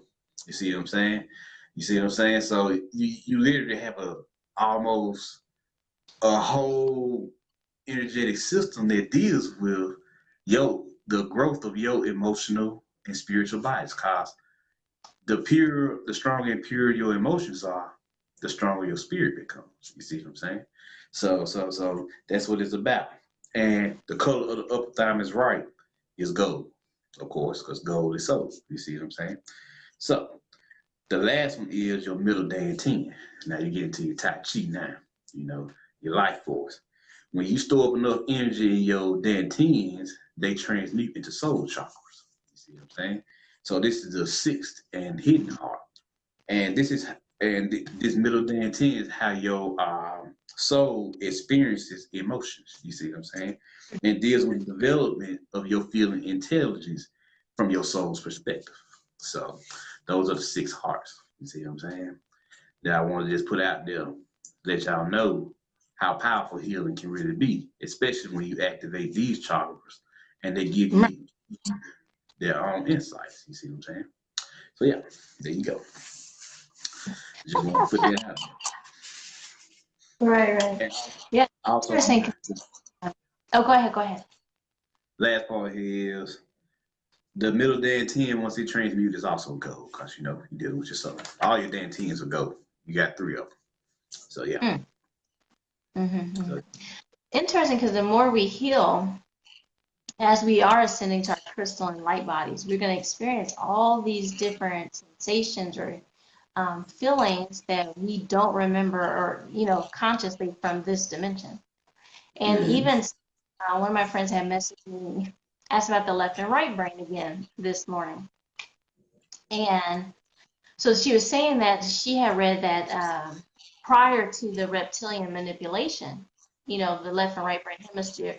You see what I'm saying? You see what I'm saying? So you literally have a almost a whole energetic system that deals with the growth of your emotional and spiritual bodies. Cause the stronger and pure your emotions are, the stronger your spirit becomes. You see what I'm saying? So that's what it's about. And the color of the upper thymus right is gold, of course, because gold is soul. You see what I'm saying? So the last one is your middle dantian. Now you get into your Tai Chi now, you know, your life force. When you store up enough energy in your dantians, they transmute into soul chakras. You see what I'm saying? So this is the sixth and hidden heart. And this middle dantian is how your soul experiences emotions. You see what I'm saying? And deals with the development of your feeling intelligence from your soul's perspective. So those are the six hearts. You see what I'm saying? That I want to just put out there, let y'all know how powerful healing can really be, especially when you activate these chakras and they give
Right,
you their own insights. You see what I'm saying? So yeah, there you go. Just want to put that out
right.
there. And
Yeah,
also,
interesting. Oh, go ahead, go ahead.
last part is the middle dantian, once it transmutes, is also gold because you know you're dealing with your soul. All your dantians are gold. You got three of them. So yeah.
Mm. Mm-hmm.
So,
Interesting, because the more we heal, as we are ascending to our crystal and light bodies, we're going to experience all these different sensations or feelings that we don't remember or, consciously from this dimension. And
mm-hmm.
even one of my friends had messaged me, asked about the left and right brain again this morning. And so she was saying that she had read that prior to the reptilian manipulation, the left and right brain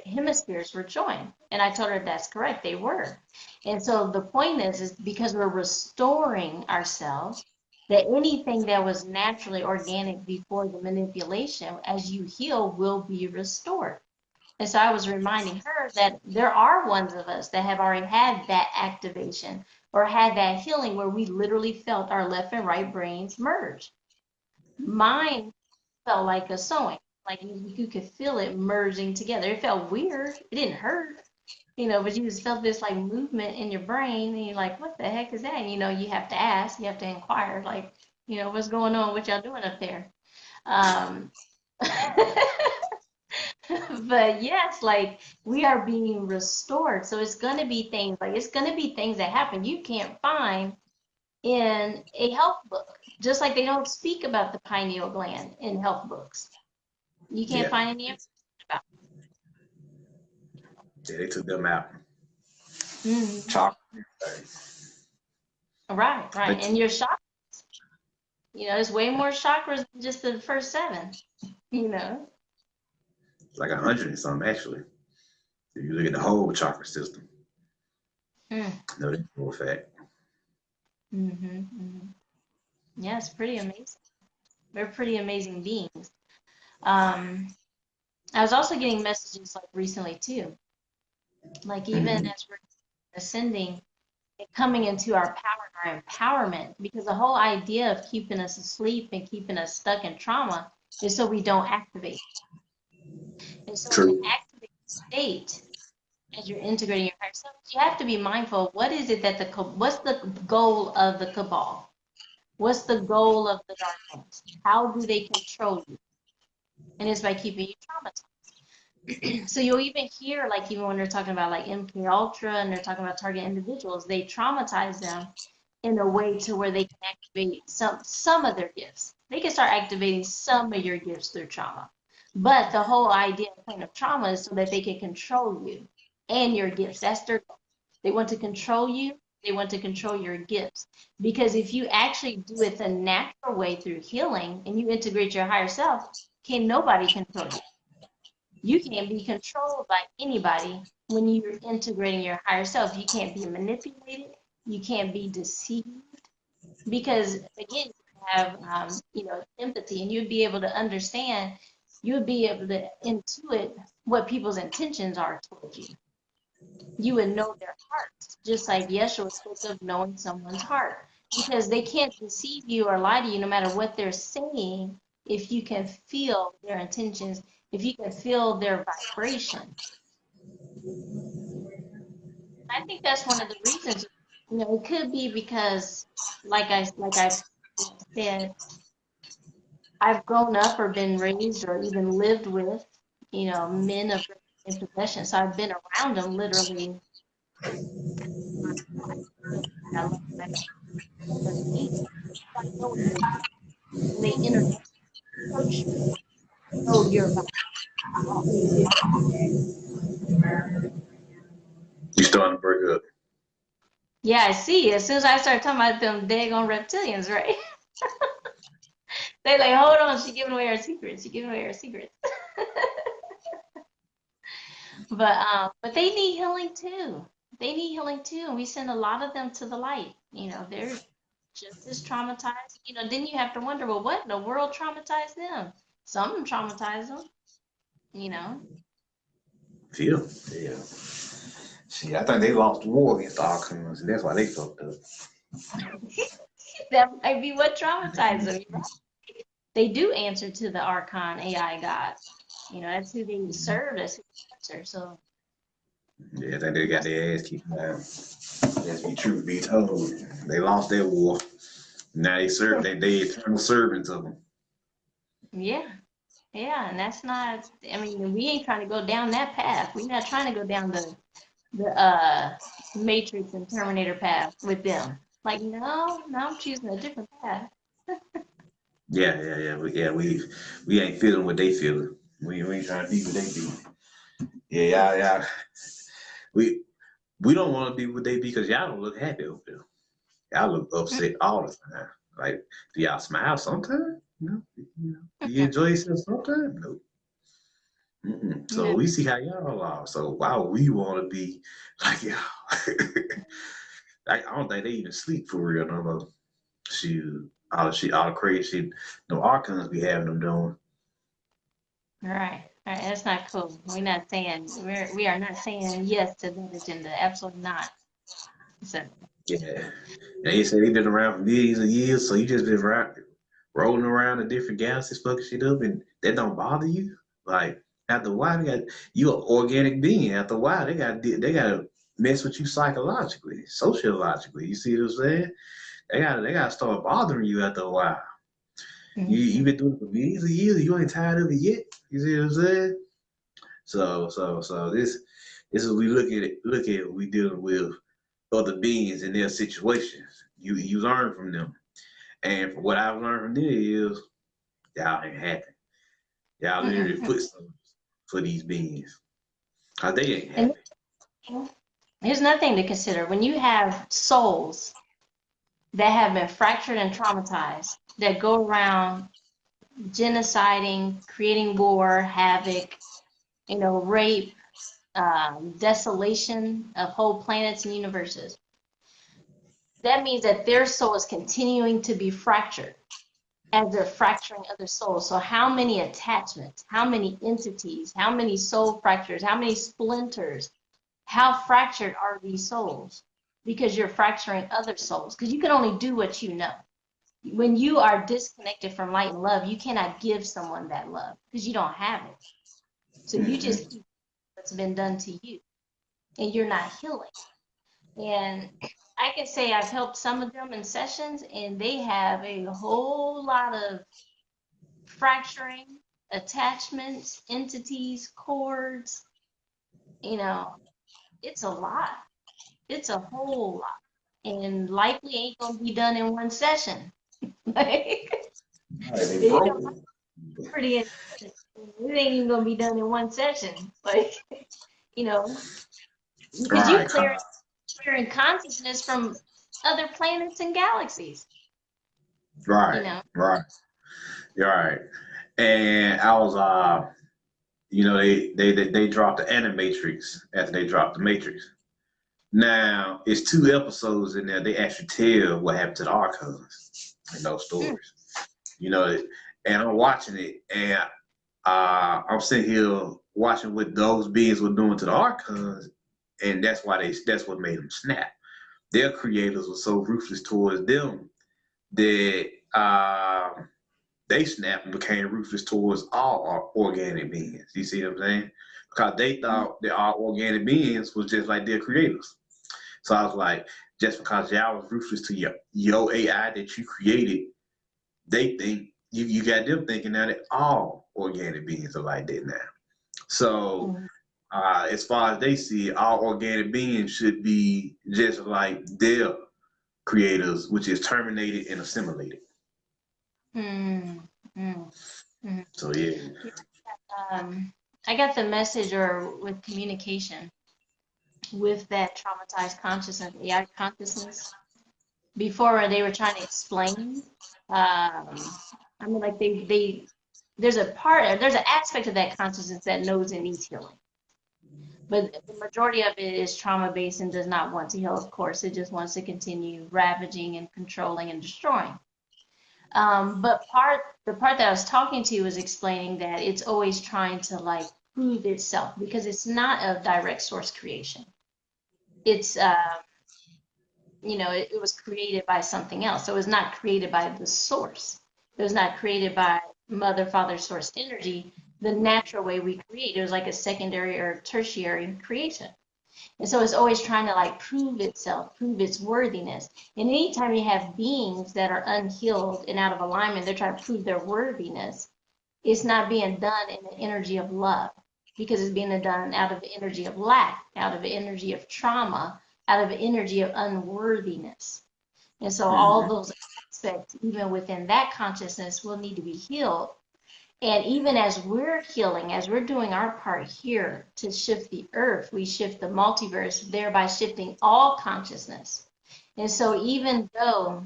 hemispheres were joined. And I told her that's correct, they were. And so the point is because we're restoring ourselves, that anything that was naturally organic before the manipulation, as you heal, will be restored. And so I was reminding her that there are ones of us that have already had that activation or had that healing where we literally felt our left and right brains merge. Mine felt like a sewing, like you could feel it merging together. It felt weird. It didn't hurt, but you just felt this like movement in your brain and you're like, what the heck is that? And, you have to ask, you have to inquire, like, what's going on? What y'all doing up there? Um, But yes, like we are being restored. So it's going to be things that happen you can't find in a health book. Just like they don't speak about the pineal gland in health books. You can't
Yeah,
find any information about
yeah, they took them out.
it. Mm-hmm.
Chalk.
Right, right.
But
And your chakras, there's way more chakras than just the first seven, you know.
like 100 and something actually. If you look at the whole chakra system,
Mm.
no, that's for a fact.
Mm-hmm, mm-hmm. Yeah, it's pretty amazing. We're pretty amazing beings. Um, I was also getting messages like recently too, like even
Mm-hmm.
as we're ascending and coming into our power and our empowerment, because the whole idea of keeping us asleep and keeping us stuck in trauma is so we don't activate. And so in the
True.
activated state, as you're integrating your higher self, you have to be mindful of what is it that what's the goal of the cabal? What's the goal of the dark ones? How do they control you? And it's by keeping you traumatized. So you'll even hear, like, even when they're talking about like MK Ultra and they're talking about target individuals, they traumatize them in a way to where they can activate some of their gifts. They can start activating some of your gifts through trauma. But the whole idea and point of trauma is so that they can control you and your gifts. That's their goal. They want to control you They want to control your gifts. Because if you actually do it the natural way through healing and you integrate your higher self, can nobody control you? You can't be controlled by anybody when you're integrating your higher self. You can't be manipulated. You can't be deceived because again, you have empathy, and you'd be able to understand. You would be able to intuit what people's intentions are towards you. You would know their hearts, just like Yeshua spoke of knowing someone's heart, because they can't deceive you or lie to you no matter what they're saying if you can feel their intentions, if you can feel their vibration. I think that's one of the reasons. It could be because, like I've said, I've grown up or been raised or even lived with, men of in possession. So I've been around them literally. I love them. I know what they when they enter approach you, know your vibe.
You starting to break up.
Yeah, I see. As soon as I start talking about them daggone reptilians, right? They like, hold on, she giving away her secrets. She giving away her secrets. But they need healing too. They need healing too, and we send a lot of them to the light. They're just as traumatized. Then you have to wonder, well, what in the world traumatized them? Something traumatized them. You know.
Feel? Yeah. See, I think they lost the war against the Archons, and that's why they fucked up.
That might be what traumatized them. They do answer to the Archon AI gods. That's who they serve. That's who they answer. So
Yeah, I think they got their ass kicked down. Let's be truth be told. They lost their war. Now they serve they eternal servants of them.
yeah, yeah, and that's not. I mean, we ain't trying to go down that path. We're not trying to go down the Matrix and Terminator path with them. Like, no, I'm choosing a different path.
We ain't feeling what they feeling. We ain't trying to be what they be. Yeah. We we don't want to be what they be because y'all don't look happy over there. Y'all look upset all the time. Like, do y'all smile sometimes? No. Do you enjoy yourself sometimes? No. Mm-mm. So
No,
we see how y'all are. So why would we want to be like y'all? I don't think they even sleep for real no more. All the crazy shit, no archons be having them doing.
all right, that's not cool. We are not saying yes to that agenda. Absolutely not. So,
Yeah. And they say they've been around for millions of years, so you just been rolling around in different galaxies, fucking shit up, and that don't bother you. Like after a while, you an organic being. After a while, they gotta mess with you psychologically, sociologically. You see what I'm saying? They gotta start bothering you after a while. You been doing it for millions of years, you ain't tired of it yet. You see what I'm saying? So this is we look at it, we dealing with other beings in their situations. You learn from them. And from what I've learned from them is y'all ain't happy. Y'all literally
mm-mm.
put something for these beings. Cause they ain't
And
happy.
here's another thing to consider. When you have souls that have been fractured and traumatized, that go around genociding, creating war, havoc, rape, desolation of whole planets and universes, that means that their soul is continuing to be fractured as they're fracturing other souls. So how many attachments, how many entities, how many soul fractures, how many splinters, how fractured are these souls? Because you're fracturing other souls. Because you can only do what you know. When you are disconnected from light and love, you cannot give someone that love because you don't have it. So you
Mm-hmm.
just keep what's been done to you, and you're not healing. And I can say I've helped some of them in sessions, and they have a whole lot of fracturing, attachments, entities, cords. You know, it's a lot. It's a whole lot. And likely ain't gonna be done in one session. Like,
All right, they
you know,
broken.
pretty intense. It ain't even gonna be done in one session. Like, you know,
All
because you
right,
clear
Con.
it transferring consciousness from other planets and galaxies, you
Right,
know.
right, right. And I was you know, they dropped the Animatrix after they dropped the Matrix. Now it's two episodes in there. They actually tell what happened to the Archons in those
Mm,
stories. You know, and I'm watching it, and I'm sitting here watching what those beings were doing to the Archons, and that's what made them snap. Their creators were so ruthless towards them that they snapped and became ruthless towards all organic beings. You see what I'm saying? Because they
mm,
thought that all organic beings was just like their creators. So I was like, just because y'all was ruthless to your AI that you created, they think you got them thinking now that all organic beings are like that now. So
mm,
as far as they see it, all organic beings should be just like their creators, which is terminated and assimilated.
mm, mm, mm.
So yeah.
Um, I got the message or with communication with that traumatized consciousness, AI consciousness, before where they were trying to explain. I mean, like there's there's an aspect of that consciousness that knows it needs healing. But the majority of it is trauma based and does not want to heal, of course. It just wants to continue ravaging and controlling and destroying. But the part that I was talking to was explaining that it's always trying to like prove itself because it's not a direct source creation. It's it was created by something else. So it was not created by the source. It was not created by mother, father, source energy, the natural way we create. It was like a secondary or tertiary creation. And so it's always trying to like prove itself, prove its worthiness. And anytime you have beings that are unhealed and out of alignment, they're trying to prove their worthiness. It's not being done in the energy of love because it's being done out of the energy of lack, out of the energy of trauma, out of the energy of unworthiness. And so all
Mm-hmm.
those aspects, even within that consciousness, will need to be healed. And even as we're healing, as we're doing our part here to shift the earth, we shift the multiverse, thereby shifting all consciousness. And so even though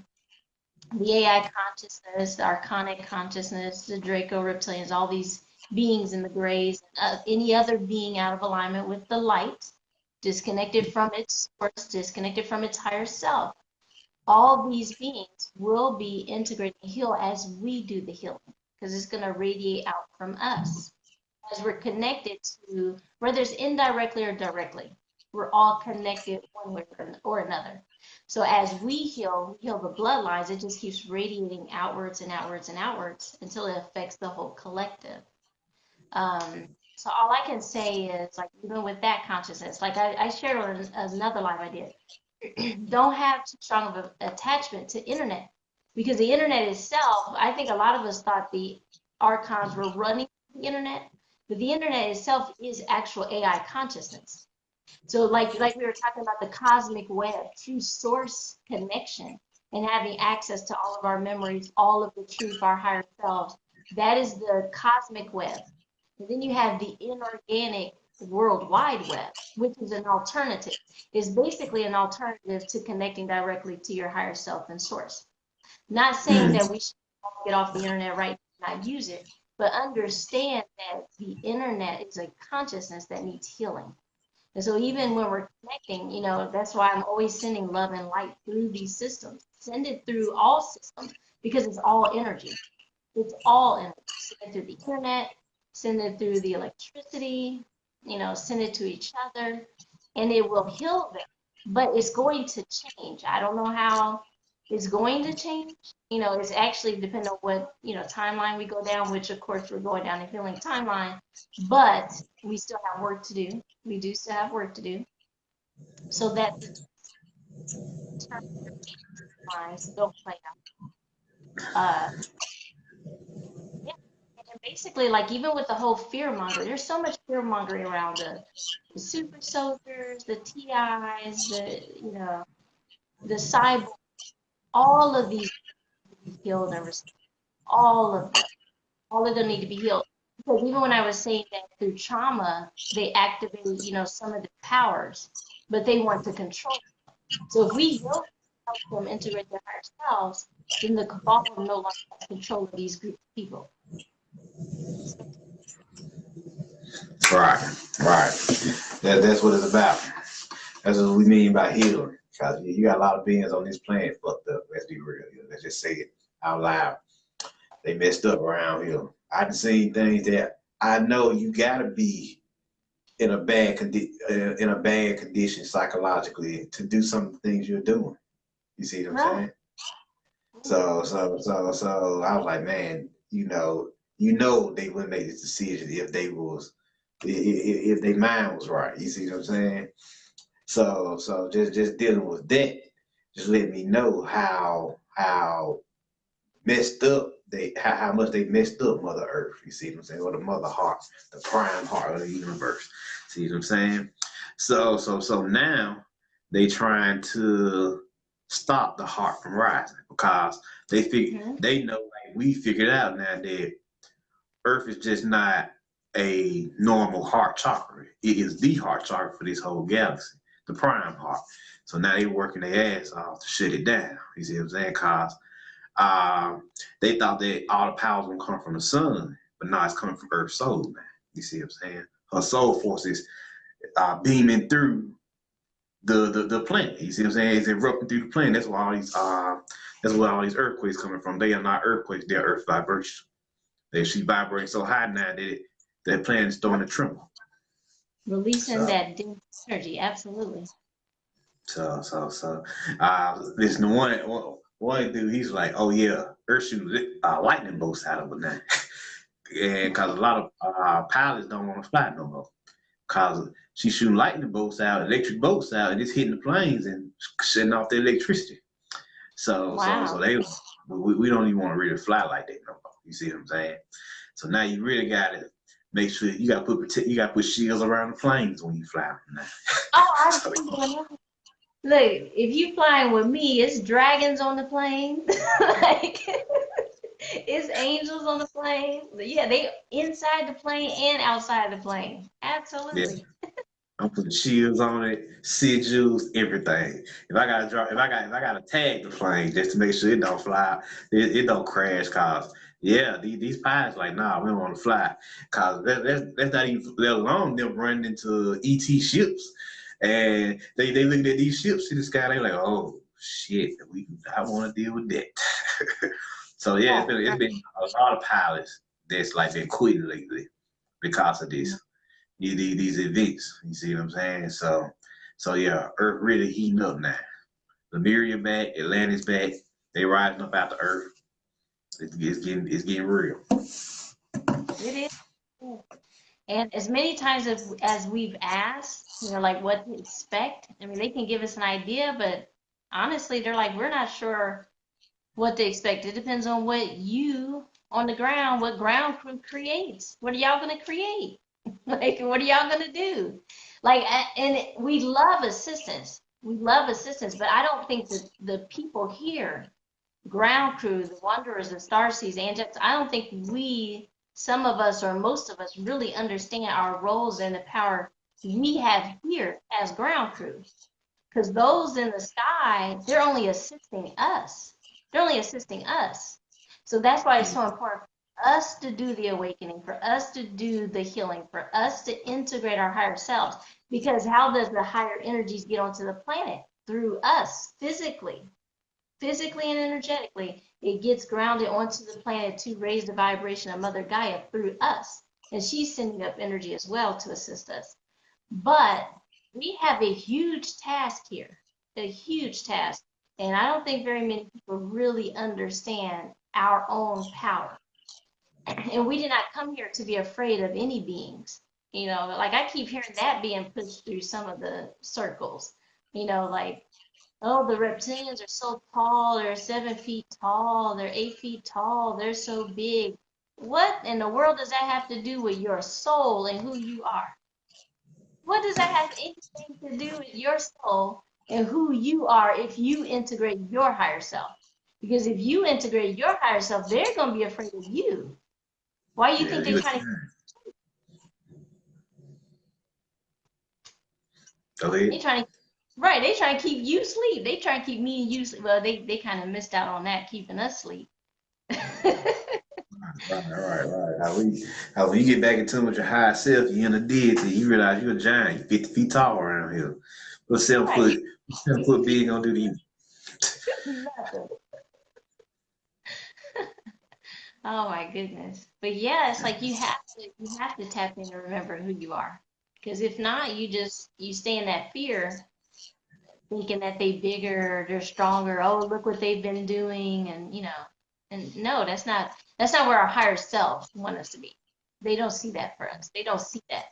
the AI consciousness, the archonic consciousness, the Draco reptilians, all these beings in the grays, any other being out of alignment with the light, disconnected from its source, disconnected from its higher self. All these beings will be integrated and heal as we do the healing because it's going to radiate out from us as we're connected to, whether it's indirectly or directly, we're all connected one way or another. So as we heal the bloodlines, it just keeps radiating outwards and outwards and outwards until it affects the whole collective. So all I can say is like, even with that consciousness, like I shared on another live I did, don't have too strong of an attachment to internet because the internet itself, I think a lot of us thought the archons were running the internet, but the internet itself is actual AI consciousness. So like we were talking about the cosmic web, true source connection and having access to all of our memories, all of the truth, our higher selves. That is the cosmic web. And then you have the inorganic World Wide Web, which is an alternative. Is basically an alternative to connecting directly to your higher self and source. Not saying that we should get off the internet right now and not use it, but understand that the internet is a consciousness that needs healing. And so even when we're connecting, that's why I'm always sending love and light through these systems. Send it through all systems because it's all energy. It's all energy. Send it through the internet, send it through the electricity, send it to each other, and it will heal them. But it's going to change. I don't know how it's going to change. It's actually depending on what, timeline we go down, which of course we're going down a healing timeline, but we still have work to do. We do still have work to do. So that the timelines don't play out. Yeah. And basically, like even with the whole fear monger, there's so much fear mongering around the super soldiers, the TIs, the cyber, all of these need to be healed and restored. All of them. All of them need to be healed. Because even when I was saying that through trauma, they activate, some of the powers, but they want to control. So if we don't help them integrate their higher selves, then the cabal no longer has control of these groups of people.
Right, right. That's what it's about. That's what we mean by healing. Because you got a lot of beings on this planet fucked up. Let's be real. Let's just say it out loud. They messed up around here. I've seen things that I know you gotta be in a bad condition psychologically to do some of the things you're doing. You see what I'm
Right.
saying? So I was like, man, they wouldn't make this decision if if their mind was right. You see what I'm saying? So just dealing with that, just let me know how messed up how much they messed up Mother Earth. You see what I'm saying? Or the Mother Heart, the prime heart of the universe. See what I'm saying? So now they trying to stop the heart from rising because they know like we figured out now that Earth is just not a normal heart chakra. It is the heart chakra for this whole galaxy, the prime heart. So now they working their ass off to shut it down. You see what I'm saying? Cause they thought that all the powers gonna come from the sun, but now it's coming from Earth's soul now. You see what I'm saying? Her soul force is beaming through the planet. You see what I'm saying? It's erupting through the planet. That's where all these earthquakes coming from. They are not earthquakes, they're earth vibrations. She vibrating so high now that that planet is starting to tremble.
Releasing
So
that dense energy, absolutely.
listen to one dude, he's like, oh yeah, Earth shooting lightning bolts out of it now. And because a lot of pilots don't want to fly no more. Because she's shooting lightning bolts out, electric bolts out, and it's hitting the planes and shutting off the electricity. So
Wow.
we don't even want to really fly like that no more. You see what I'm saying? So now you really gotta make sure you gotta put shields around the planes when you fly now.
Oh, I've
So,
been doing that. Look, if you flying with me, it's dragons on the plane. Like it's angels on the plane. Yeah, they inside the plane and outside the plane.
yeah.
Absolutely.
I'm putting shields on it, sigils, everything. If I gotta tag the plane just to make sure it don't fly, it don't crash. Cause yeah, these pilots like, nah, we don't want to fly. Cause that's not even let alone them running into ET ships, and they looking at these ships in the sky. They like, oh shit, we I want to deal with that. So yeah,
Oh,
it's been a lot of pilots that's like been quitting lately because of this these events. You see what I'm saying? So yeah, Earth really heating up now. Lemuria back, Atlantis back. They rising up out the Earth. It's getting real.
it is. And as many times as we've asked, like what to expect, I mean, they can give us an idea, but honestly, they're like, we're not sure what to expect. It depends on what you on the ground, what ground crew creates. What are y'all going to create? Like, what are y'all going to do? Like, and we love assistance. We love assistance, but I don't think that the people here, ground crew, the wanderers, the starseeds, angels, I don't think some of us or most of us really understand our roles and the power we have here as ground crew. Because those in the sky, they're only assisting us. They're only assisting us. So that's why it's so important for us to do the awakening, for us to do the healing, for us to integrate our higher selves. Because how does the higher energies get onto the planet? Through us, physically and energetically. It gets grounded onto the planet to raise the vibration of Mother Gaia through us. And she's sending up energy as well to assist us. But we have a huge task here, a huge task. And I don't think very many people really understand our own power. And we did not come here to be afraid of any beings. Like I keep hearing that being pushed through some of the circles. Like, oh, the reptilians are so tall, they're 7 feet tall, they're 8 feet tall, they're so big. What in the world does that have to do with your soul and who you are? What does that have anything to do with your soul and who you are if you integrate your higher self? Because if you integrate your higher self, they're going to be afraid of you. Why do you
Yeah,
think they're trying to?
go ahead.
They're trying to. Right, they try to keep you asleep. They try to keep me and you sleep. Well, they kind of missed out on that, keeping us asleep.
Right. How when you get back in tune with your higher self, you in a deity, you realize you're a giant, you're 50 feet tall around here. What
Right.
7 foot being gonna do to you?
Nothing. Oh my goodness. But yeah, it's like you have to tap in and remember who you are. Because if not, you stay in that fear, thinking that they bigger, they're stronger. Oh, look what they've been doing, and and no, that's not where our higher self want us to be. They don't see that for us. They don't see that.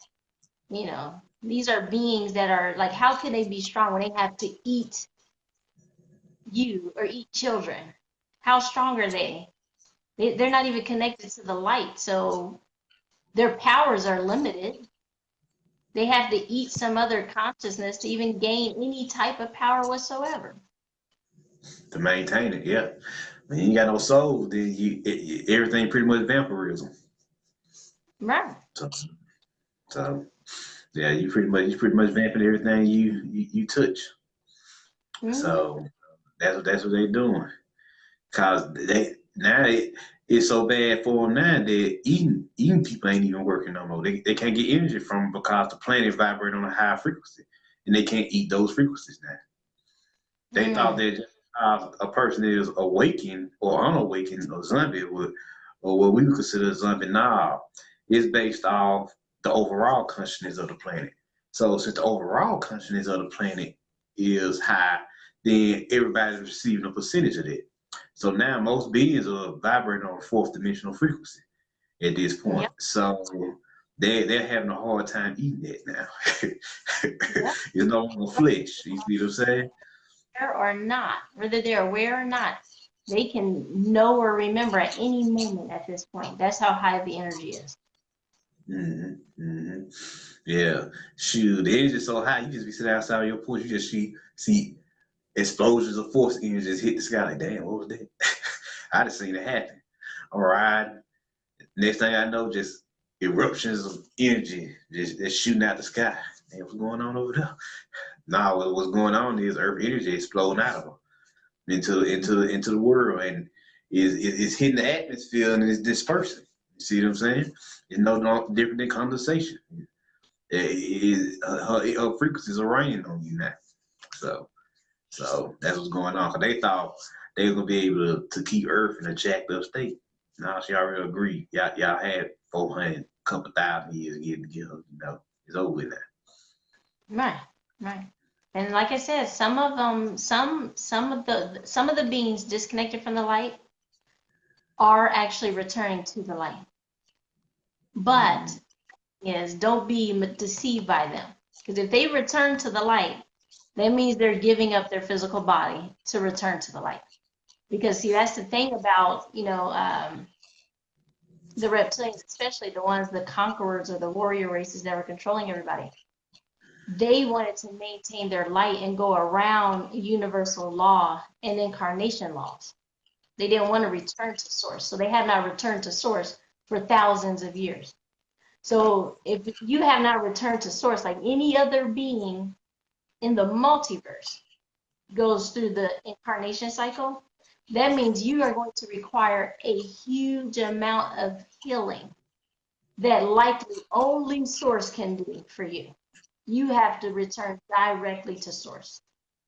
These are beings that are like, how can they be strong when they have to eat you or eat children? How strong are they? They're not even connected to the light, so their powers are limited. They have to eat some other consciousness to even gain any type of power whatsoever.
To maintain it, yeah. When you ain't got no soul, then everything pretty much vampirism.
Right.
So, so yeah, you pretty much vamping everything you touch.
Hmm.
So that's what they doing. Cause it's so bad for them now that eating people ain't even working no more. They can't get energy from them because the planet vibrates on a high frequency, and they can't eat those frequencies now. They thought
Mm.
that just a person is awakened or unawakened or zombie or what we would consider a zombie now is based off the overall consciousness of the planet. So since the overall consciousness of the planet is high, then everybody's receiving a percentage of it. So now most beings are vibrating on a fourth dimensional frequency at this point.
Yep.
So they're having a hard time eating it now.
Yep.
It's no longer flesh. You see what I'm saying?
Aware or not, whether they're aware or not, they can know or remember at any moment at this point. That's how high the energy is.
Hmm. Hmm. Yeah. Shoot, the energy's so high, you just be sitting outside of your porch, you just see explosions of force energy just hit the sky. Like, damn, what was that? I just seen it happen. All right. Next thing I know, just eruptions of energy just shooting out the sky. Hey, what's going on over there? Nah, what's going on is Earth energy exploding out of them into the world and is hitting the atmosphere and it's dispersing. You see what I'm saying? It's no different than condensation. Her frequencies are raining on you now. So that's what's going on. Cause they thought they were gonna be able to keep Earth in a jacked up state. Now she already agreed. Y'all had 400, couple thousand years getting together. It's over with now.
Right. Right. And like I said, some of them, some of the beings disconnected from the light are actually returning to the light.
Mm-hmm.
But don't be deceived by them. Because if they return to the light, that means they're giving up their physical body to return to the light. Because see, that's the thing about, the reptilians, especially the ones, the conquerors or the warrior races that were controlling everybody. They wanted to maintain their light and go around universal law and incarnation laws. They didn't want to return to source. So they have not returned to source for thousands of years. So if you have not returned to source, like any other being in the multiverse goes through the incarnation cycle, that means you are going to require a huge amount of healing that likely only source can do for you. You have to return directly to source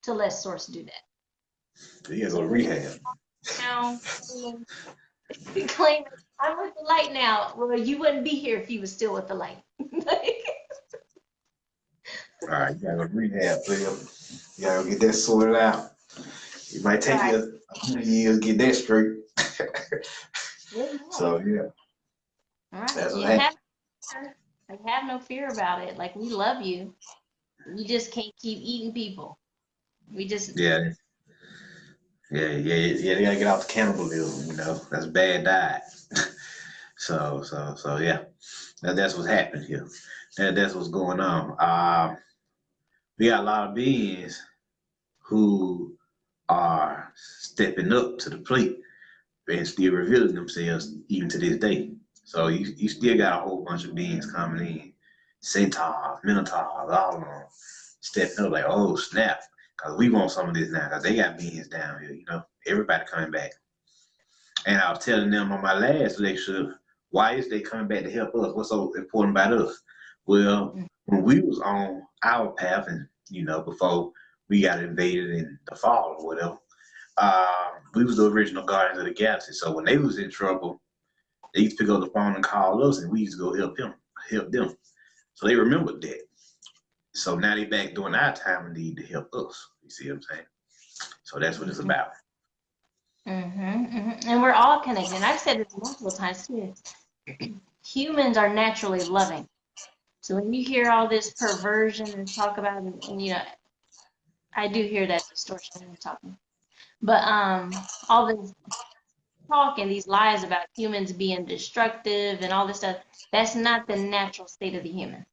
to let source do that.
So you gotta go
So
to
if you
rehab.
now claim I'm with the light now, well, you wouldn't be here if you was still with the light.
All right, you gotta go to rehab, player. You gotta go get that sorted out. It might take
Right.
you 100 years to get that straight.
All
So yeah,
right.
that's what
And
happened.
have no fear about it. Like, we love you. You just can't keep eating people. We just
Yeah, yeah. They gotta get off the cannibalism. That's bad diet. So yeah, that's what's happening here. That's what's going on. We got a lot of beings who are stepping up to the plate and still revealing themselves even to this day. So you still got a whole bunch of beings coming in, centaurs, minotaurs, all of them stepping up like, oh snap, because we want some of this now, because they got beings down here, everybody coming back. And I was telling them on my last lecture, why is they coming back to help us? What's so important about us? Well, when we was on our path, and before we got invaded in the fall or whatever, we was the original guardians of the galaxy. So when they was in trouble, they used to pick up the phone and call us, and we used to go help them. So they remembered that. So now they back during our time of need to help us. You see what I'm saying? So that's what it's about.
And we're all connected. And I've said this multiple times too. Humans are naturally loving. So when you hear all this perversion and talk about, and I do hear that distortion when you're talking. But all this talk and these lies about humans being destructive and all this stuff, that's not the natural state of the human.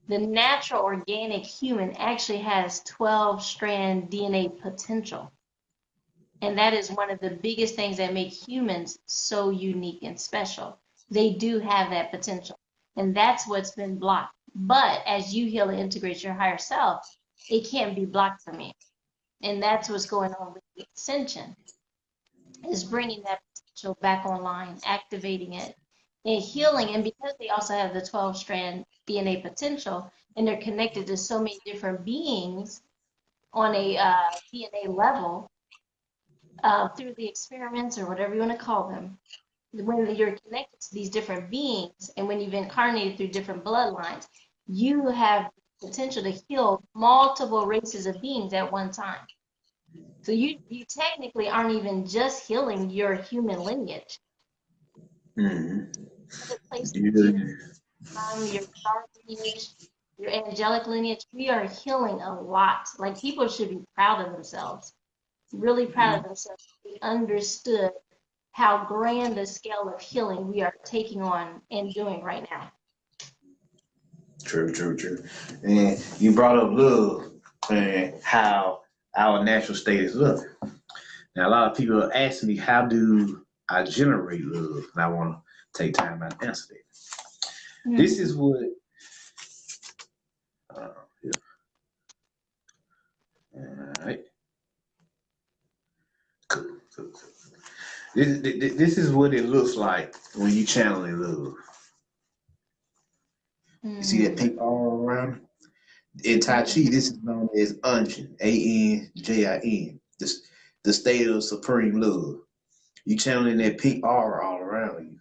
The natural organic human actually has 12-strand DNA potential. And that is one of the biggest things that make humans so unique and special. They do have that potential. And that's what's been blocked. But as you heal and integrate your higher self, it can't be blocked from you. And that's what's going on with the Ascension, is bringing that potential back online, activating it, and healing. And because they also have the 12-strand DNA potential, and they're connected to so many different beings on a DNA level, through the experiments or whatever you want to call them, when you're connected to these different beings and when you've incarnated through different bloodlines, you have the potential to heal multiple races of beings at one time. So you technically aren't even just healing your human lineage.
Mm-hmm.
The place
Yeah.
your star lineage, your angelic lineage, we are healing a lot. Like, people should be proud of themselves, really proud of themselves. They understood how grand a scale of healing we are taking on and doing right now.
True, true, true. And you brought up love and how our natural state is love. Now, a lot of people ask me, how do I generate love? And I want to take time out to answer that. This is what, yeah. All right. Cool, cool, cool. This is what it looks like when you channeling love. You see that pink all around? In Tai Chi, this is known as Anjin, Anjin, the state of supreme love. You channeling that pink aura all around you.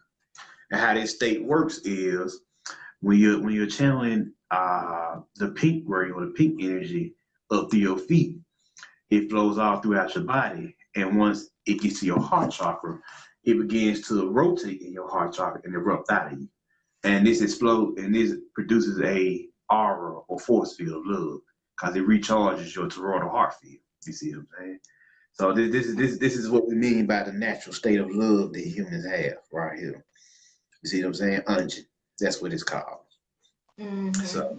And how this state works is when you're channeling the pink ray or the pink energy up through your feet, it flows all throughout your body. And once it gets to your heart chakra, it begins to rotate in your heart chakra and erupt out of you. And this produces a aura or force field of love because it recharges your toroidal heart field. You see what I'm saying? So this is what we mean by the natural state of love that humans have right here. You see what I'm saying? Unjin. That's what it's called. So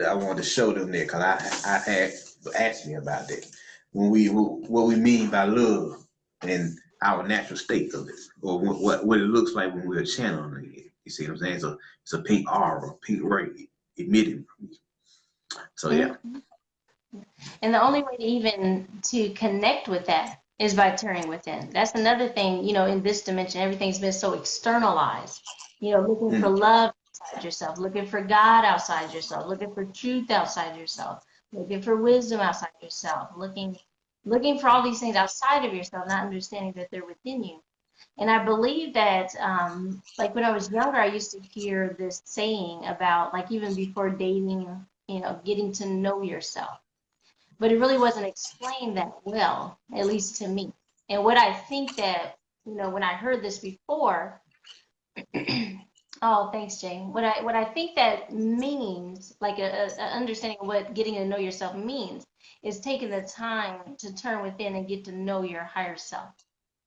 I wanted to show them that because I had asked me about that what we mean by love and our natural state of it, or what it looks like when we're channeling it. You see what I'm saying? So it's a pink aura, pink ray emitting from you. So yeah.
And the only way to even to connect with that is by turning within. That's another thing, in this dimension, everything's been so externalized. Looking for love outside yourself, looking for God outside yourself, looking for truth outside yourself, looking for wisdom outside yourself, looking for all these things outside of yourself, not understanding that they're within you. And I believe that, like when I was younger, I used to hear this saying about, like, even before dating, getting to know yourself. But it really wasn't explained that well, at least to me. And what I think that, when I heard this before, oh, thanks, Jane. What I think that means, like a understanding of what getting to know yourself means, is taking the time to turn within and get to know your higher self.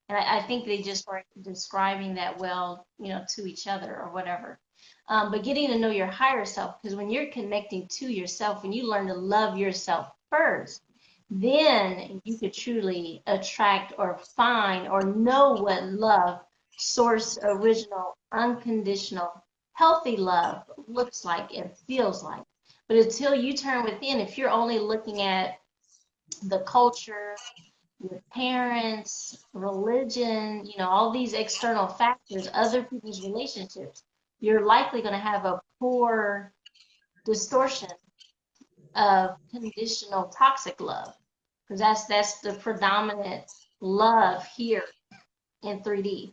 And I think they just weren't describing that well, to each other or whatever. But getting to know your higher self, because when you're connecting to yourself, when you learn to love yourself first, then you could truly attract or find or know what love, source, original, unconditional, healthy love looks like and feels like. But until you turn within, if you're only looking at the culture, your parents, religion, all these external factors, other people's relationships, you're likely going to have a poor distortion of conditional toxic love, because that's the predominant love here in 3D.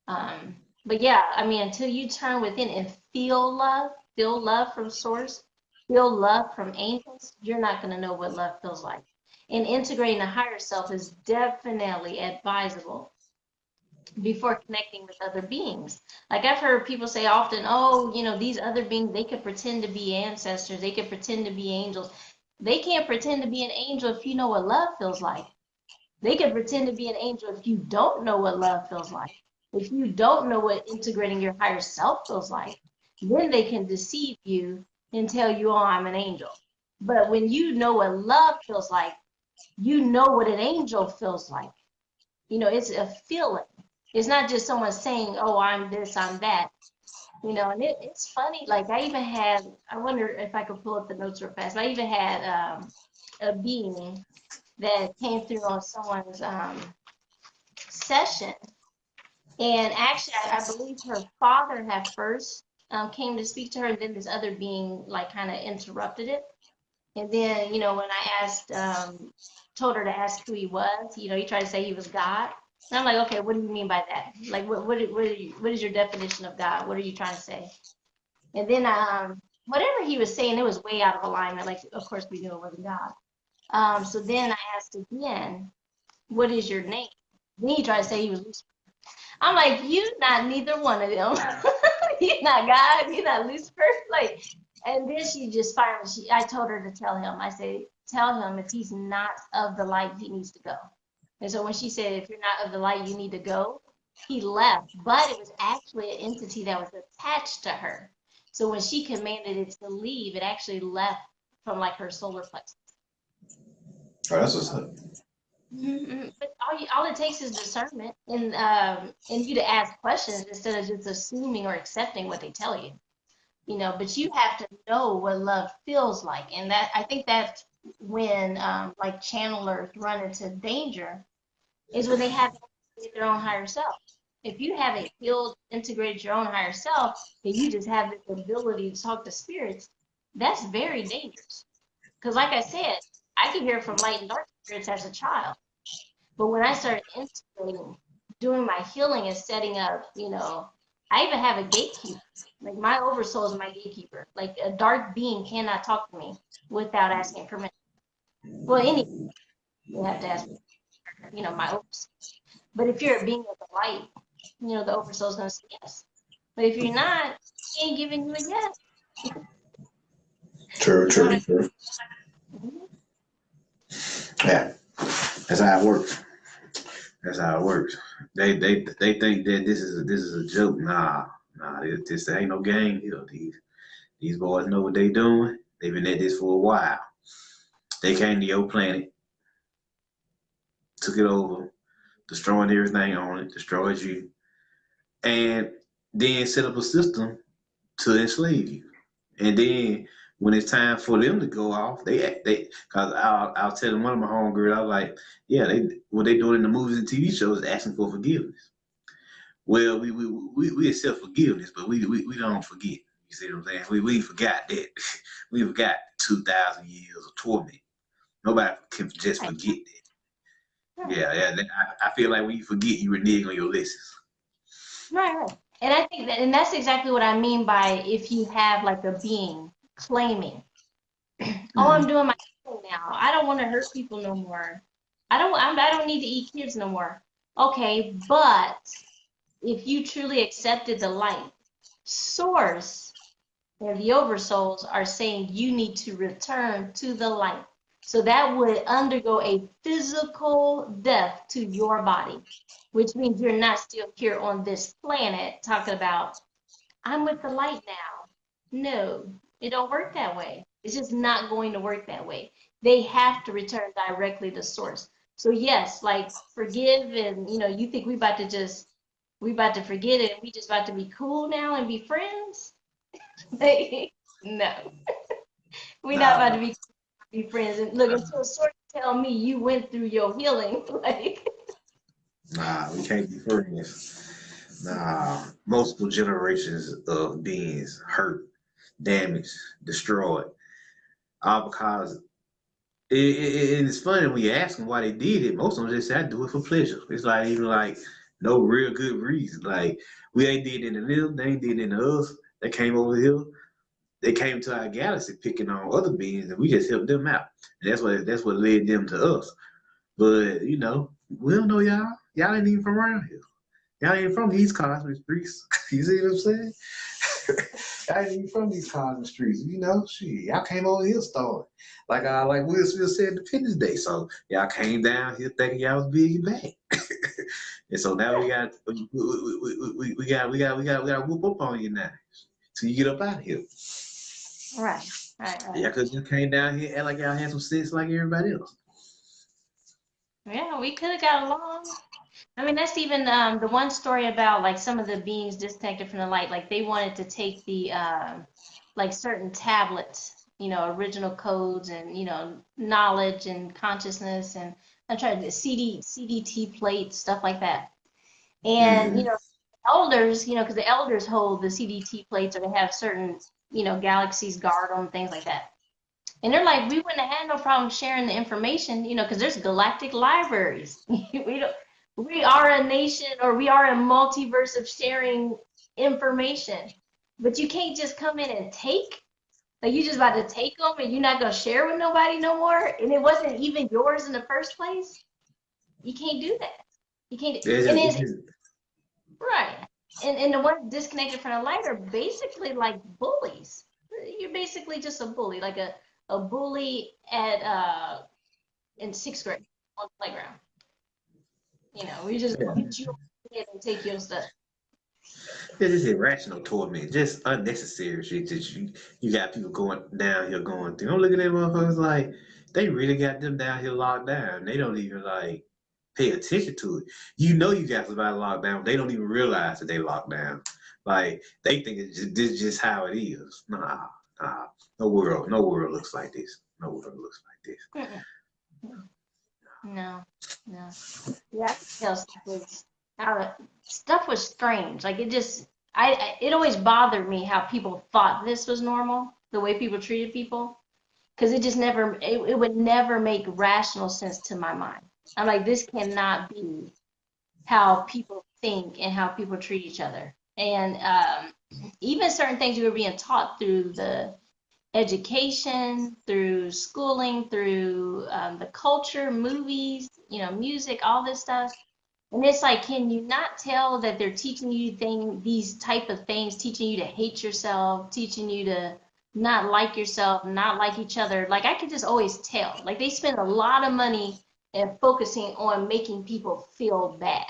But yeah, I mean, until you turn within and feel love from source, feel love from angels, you're not going to know what love feels like. And integrating the higher self is definitely advisable before connecting with other beings. Like I've heard people say often, oh, these other beings, they could pretend to be ancestors, they could pretend to be angels. They can't pretend to be an angel if you know what love feels like. They could pretend to be an angel if you don't know what love feels like. If you don't know what integrating your higher self feels like, then they can deceive you and tell you, oh, I'm an angel. But when you know what love feels like, you know what an angel feels like. It's a feeling. It's not just someone saying, oh, I'm this, I'm that. And it's funny. Like I wonder if I could pull up the notes real fast. I even had a being that came through on someone's session. And actually, I believe her father had first came to speak to her, and then this other being like kind of interrupted it. And then, when I asked, told her to ask who he was, he tried to say he was God. And I'm like, okay, what do you mean by that? Like, what is your definition of God? What are you trying to say? And then, whatever he was saying, it was way out of alignment. Like, of course, we knew it wasn't God. So then I asked again, what is your name? Then he tried to say he was Lucifer. I'm like, you not neither one of them. You're not God, you're not Lucifer. Like, and then she just finally, I told her to tell him. I said, tell him if he's not of the light, he needs to go. And so when she said, if you're not of the light, you need to go, he left. But it was actually an entity that was attached to her. So when she commanded it to leave, it actually left from like her solar plexus.
Oh, that's what's up.
But all it takes is discernment and you to ask questions instead of just assuming or accepting what they tell you. But you have to know what love feels like, and that I think that's when like channelers run into danger is when they haven't integrated their own higher self. If you haven't healed, integrated your own higher self, and you just have this ability to talk to spirits, that's very dangerous. Because, like I said, I could hear from light and dark spirits as a child. But when I started integrating, doing my healing and setting up, I even have a gatekeeper. Like my oversoul is my gatekeeper. Like a dark being cannot talk to me without asking permission. Well, any you have to ask, my oversoul. But if you're a being of the light, the oversoul is going to say yes. But if you're not, he ain't giving you a yes.
True,
You know
true, true. Yeah, that's how it works. That's how it works. They think that this is a joke. Nah. This ain't no game here. These boys know what they doing. They've been at this for a while. They came to your planet, took it over, destroying everything on it, destroyed you, and then set up a system to enslave you. And then when it's time for them to go off, because I was telling one of my homegirls, I was like, yeah, what they doing in the movies and TV shows is asking for forgiveness. Well, we accept forgiveness, but we don't forget. You see what I'm saying? We forgot that. We forgot 2,000 years of torment. Nobody can just
right.
forget that. Yeah. I feel like when you forget, you renege on your lessons.
Right. And I think and that's exactly what I mean by if you have like a being claiming, oh, I'm
Mm-hmm.
doing my thing now. I don't want to hurt people no more. I don't need to eat kids no more. Okay, but if you truly accepted the light, source and the oversouls are saying you need to return to the light. So that would undergo a physical death to your body, which means you're not still here on this planet talking about, I'm with the light now. No, it don't work that way. It's just not going to work that way. They have to return directly to source. So yes, like forgive and you think we about to forget it and we just about to be cool now and be friends? No. We're not
Nah,
about to be friends. And look, until sort of tell me you went through your healing, like.
nah, we can't be friends. Nah, multiple generations of beings hurt, damaged, destroyed, all because it's funny when you ask them why they did it. Most of them just say, "I do it for pleasure." It's like even like no real good reason. Like we ain't did it to them, they ain't did it to us. They came over here, they came to our galaxy picking on other beings, and we just helped them out. And that's what led them to us. But we don't know y'all. Y'all ain't even from around here. Y'all ain't from these cosmic streets. You see what I'm saying? Y'all ain't even from these cosmic streets. Shit. Y'all came over here starving. Like Will Smith said Independence Day. So y'all came down here thinking y'all was big and bad. And so now we got to whoop up on you now. So you get up out of here.
Right, right,
Yeah,
right.
cause you came down here act like y'all had some sense like everybody else.
Yeah, we could have got along. I mean, that's even the one story about like some of the beings disconnected from the light. Like they wanted to take the like certain tablets, original codes and knowledge and consciousness and I tried to CDT plates, stuff like that. And
Mm-hmm.
elders, because the elders hold the CDT plates or they have certain galaxies guard them, things like that. And they're like, we wouldn't have had no problem sharing the information, because there's galactic libraries. We are a nation or we are a multiverse of sharing information. But you can't just come in and take. Like you just about to take them and you're not gonna share with nobody no more. And it wasn't even yours in the first place. You can't do that. You can't.
It's
And
just, it's
it's
just
right. And the ones disconnected from the light are basically like bullies. You're basically just a bully, like a bully at in sixth grade on the playground. We just
yeah.
hit you and take your stuff.
It's just irrational torment, just unnecessary shit that you got people going down here going through. I'm looking at motherfuckers like they really got them down here locked down. They don't even like pay attention to it. You got somebody locked down. They don't even realize that they locked down. Like they think this is just how it is. Nah. No world looks like this. No world looks like this.
Mm-mm. No, no. Yeah, I could tell stuff was strange. Like it just, it always bothered me how people thought this was normal, the way people treated people, because it just never, it would never make rational sense to my mind. I'm like, this cannot be how people think and how people treat each other. And even certain things you were being taught through the education, through schooling, through the culture, movies, music, all this stuff. And it's like, can you not tell that they're teaching you these type of things, teaching you to hate yourself, teaching you to not like yourself, not like each other? Like I could just always tell. Like they spend a lot of money and focusing on making people feel bad.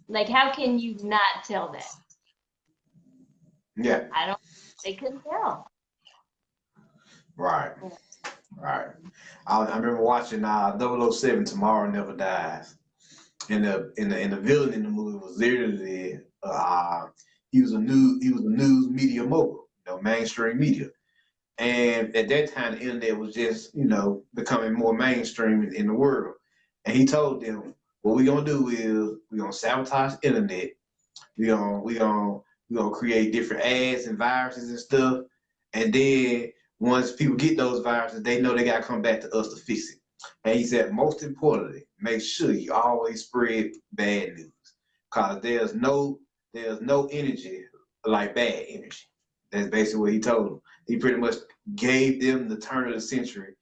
Like how can you not tell that?
Yeah.
I don't. They couldn't tell.
Right. Right. I remember watching 007 Tomorrow Never Dies. And the villain in the movie was literally he was a news media mogul, mainstream media. And at that time, the internet was just becoming more mainstream in the world. And he told them, what we're gonna do is we're gonna sabotage the internet. We gonna create different ads and viruses and stuff. And then once people get those viruses, they know they gotta come back to us to fix it. And he said, most importantly, make sure you always spread bad news, cause there's no energy like bad energy. That's basically what he told them. He pretty much gave them the turn of the century,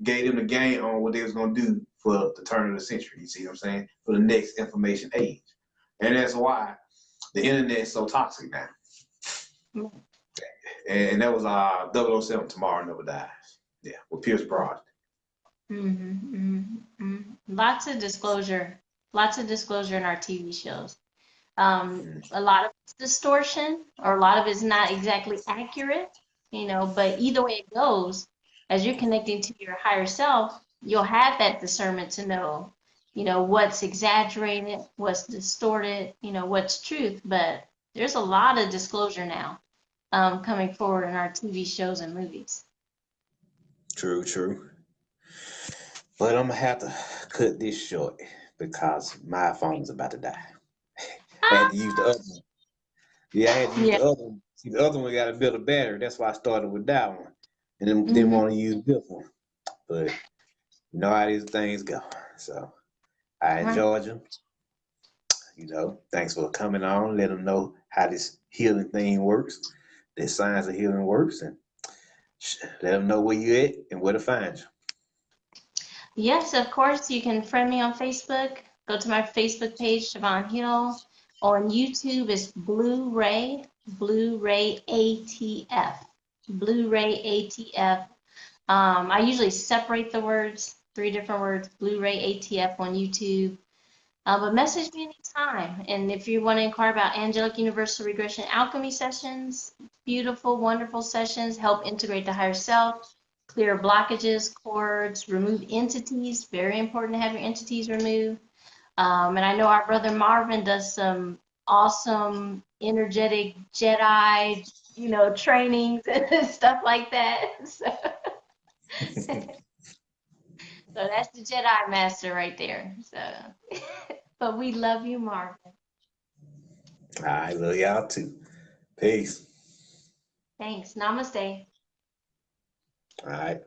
gave them the game on what they was gonna do for the turn of the century. You see what I'm saying? For the next information age, and that's why the internet is so toxic now. And that was 007 Tomorrow Never Dies. Yeah, with Pierce Brosnan.
Mm-hmm, mm-hmm, mm-hmm. Lots of disclosure in our TV shows. A lot of it's distortion, or a lot of it's not exactly accurate, but either way it goes, as you're connecting to your higher self, you'll have that discernment to know, what's exaggerated, what's distorted, what's truth. But there's a lot of disclosure now, coming forward in our TV shows and movies.
True, true. But I'm gonna have to cut this short because my phone is about to die. I had to use the other one. Yeah, I had to use
Yeah.
the other one. See, the other one got a bit of battery. That's why I started with that one, and then didn't
Hmm.
want to use this one. But you know how these things go. So I
Right.
enjoyed you. Thanks for coming on. Let them know how this healing thing works, the science of healing works, and let them know where you at and where to find you.
Yes, of course. You can friend me on Facebook. Go to my Facebook page, Siobhan Hill. On YouTube is Blu-ray ATF. Blu-ray ATF. I usually separate the words, three different words, Blu-ray ATF on YouTube. But message me anytime. And if you want to inquire about angelic universal regression alchemy sessions, beautiful, wonderful sessions, help integrate the higher self, clear blockages, cords, remove entities. Very important to have your entities removed. And I know our brother Marvin does some awesome energetic Jedi, trainings and stuff like that. So that's the Jedi master right there. So, but we love you, Marvin.
I love y'all too. Peace.
Thanks. Namaste.
All right.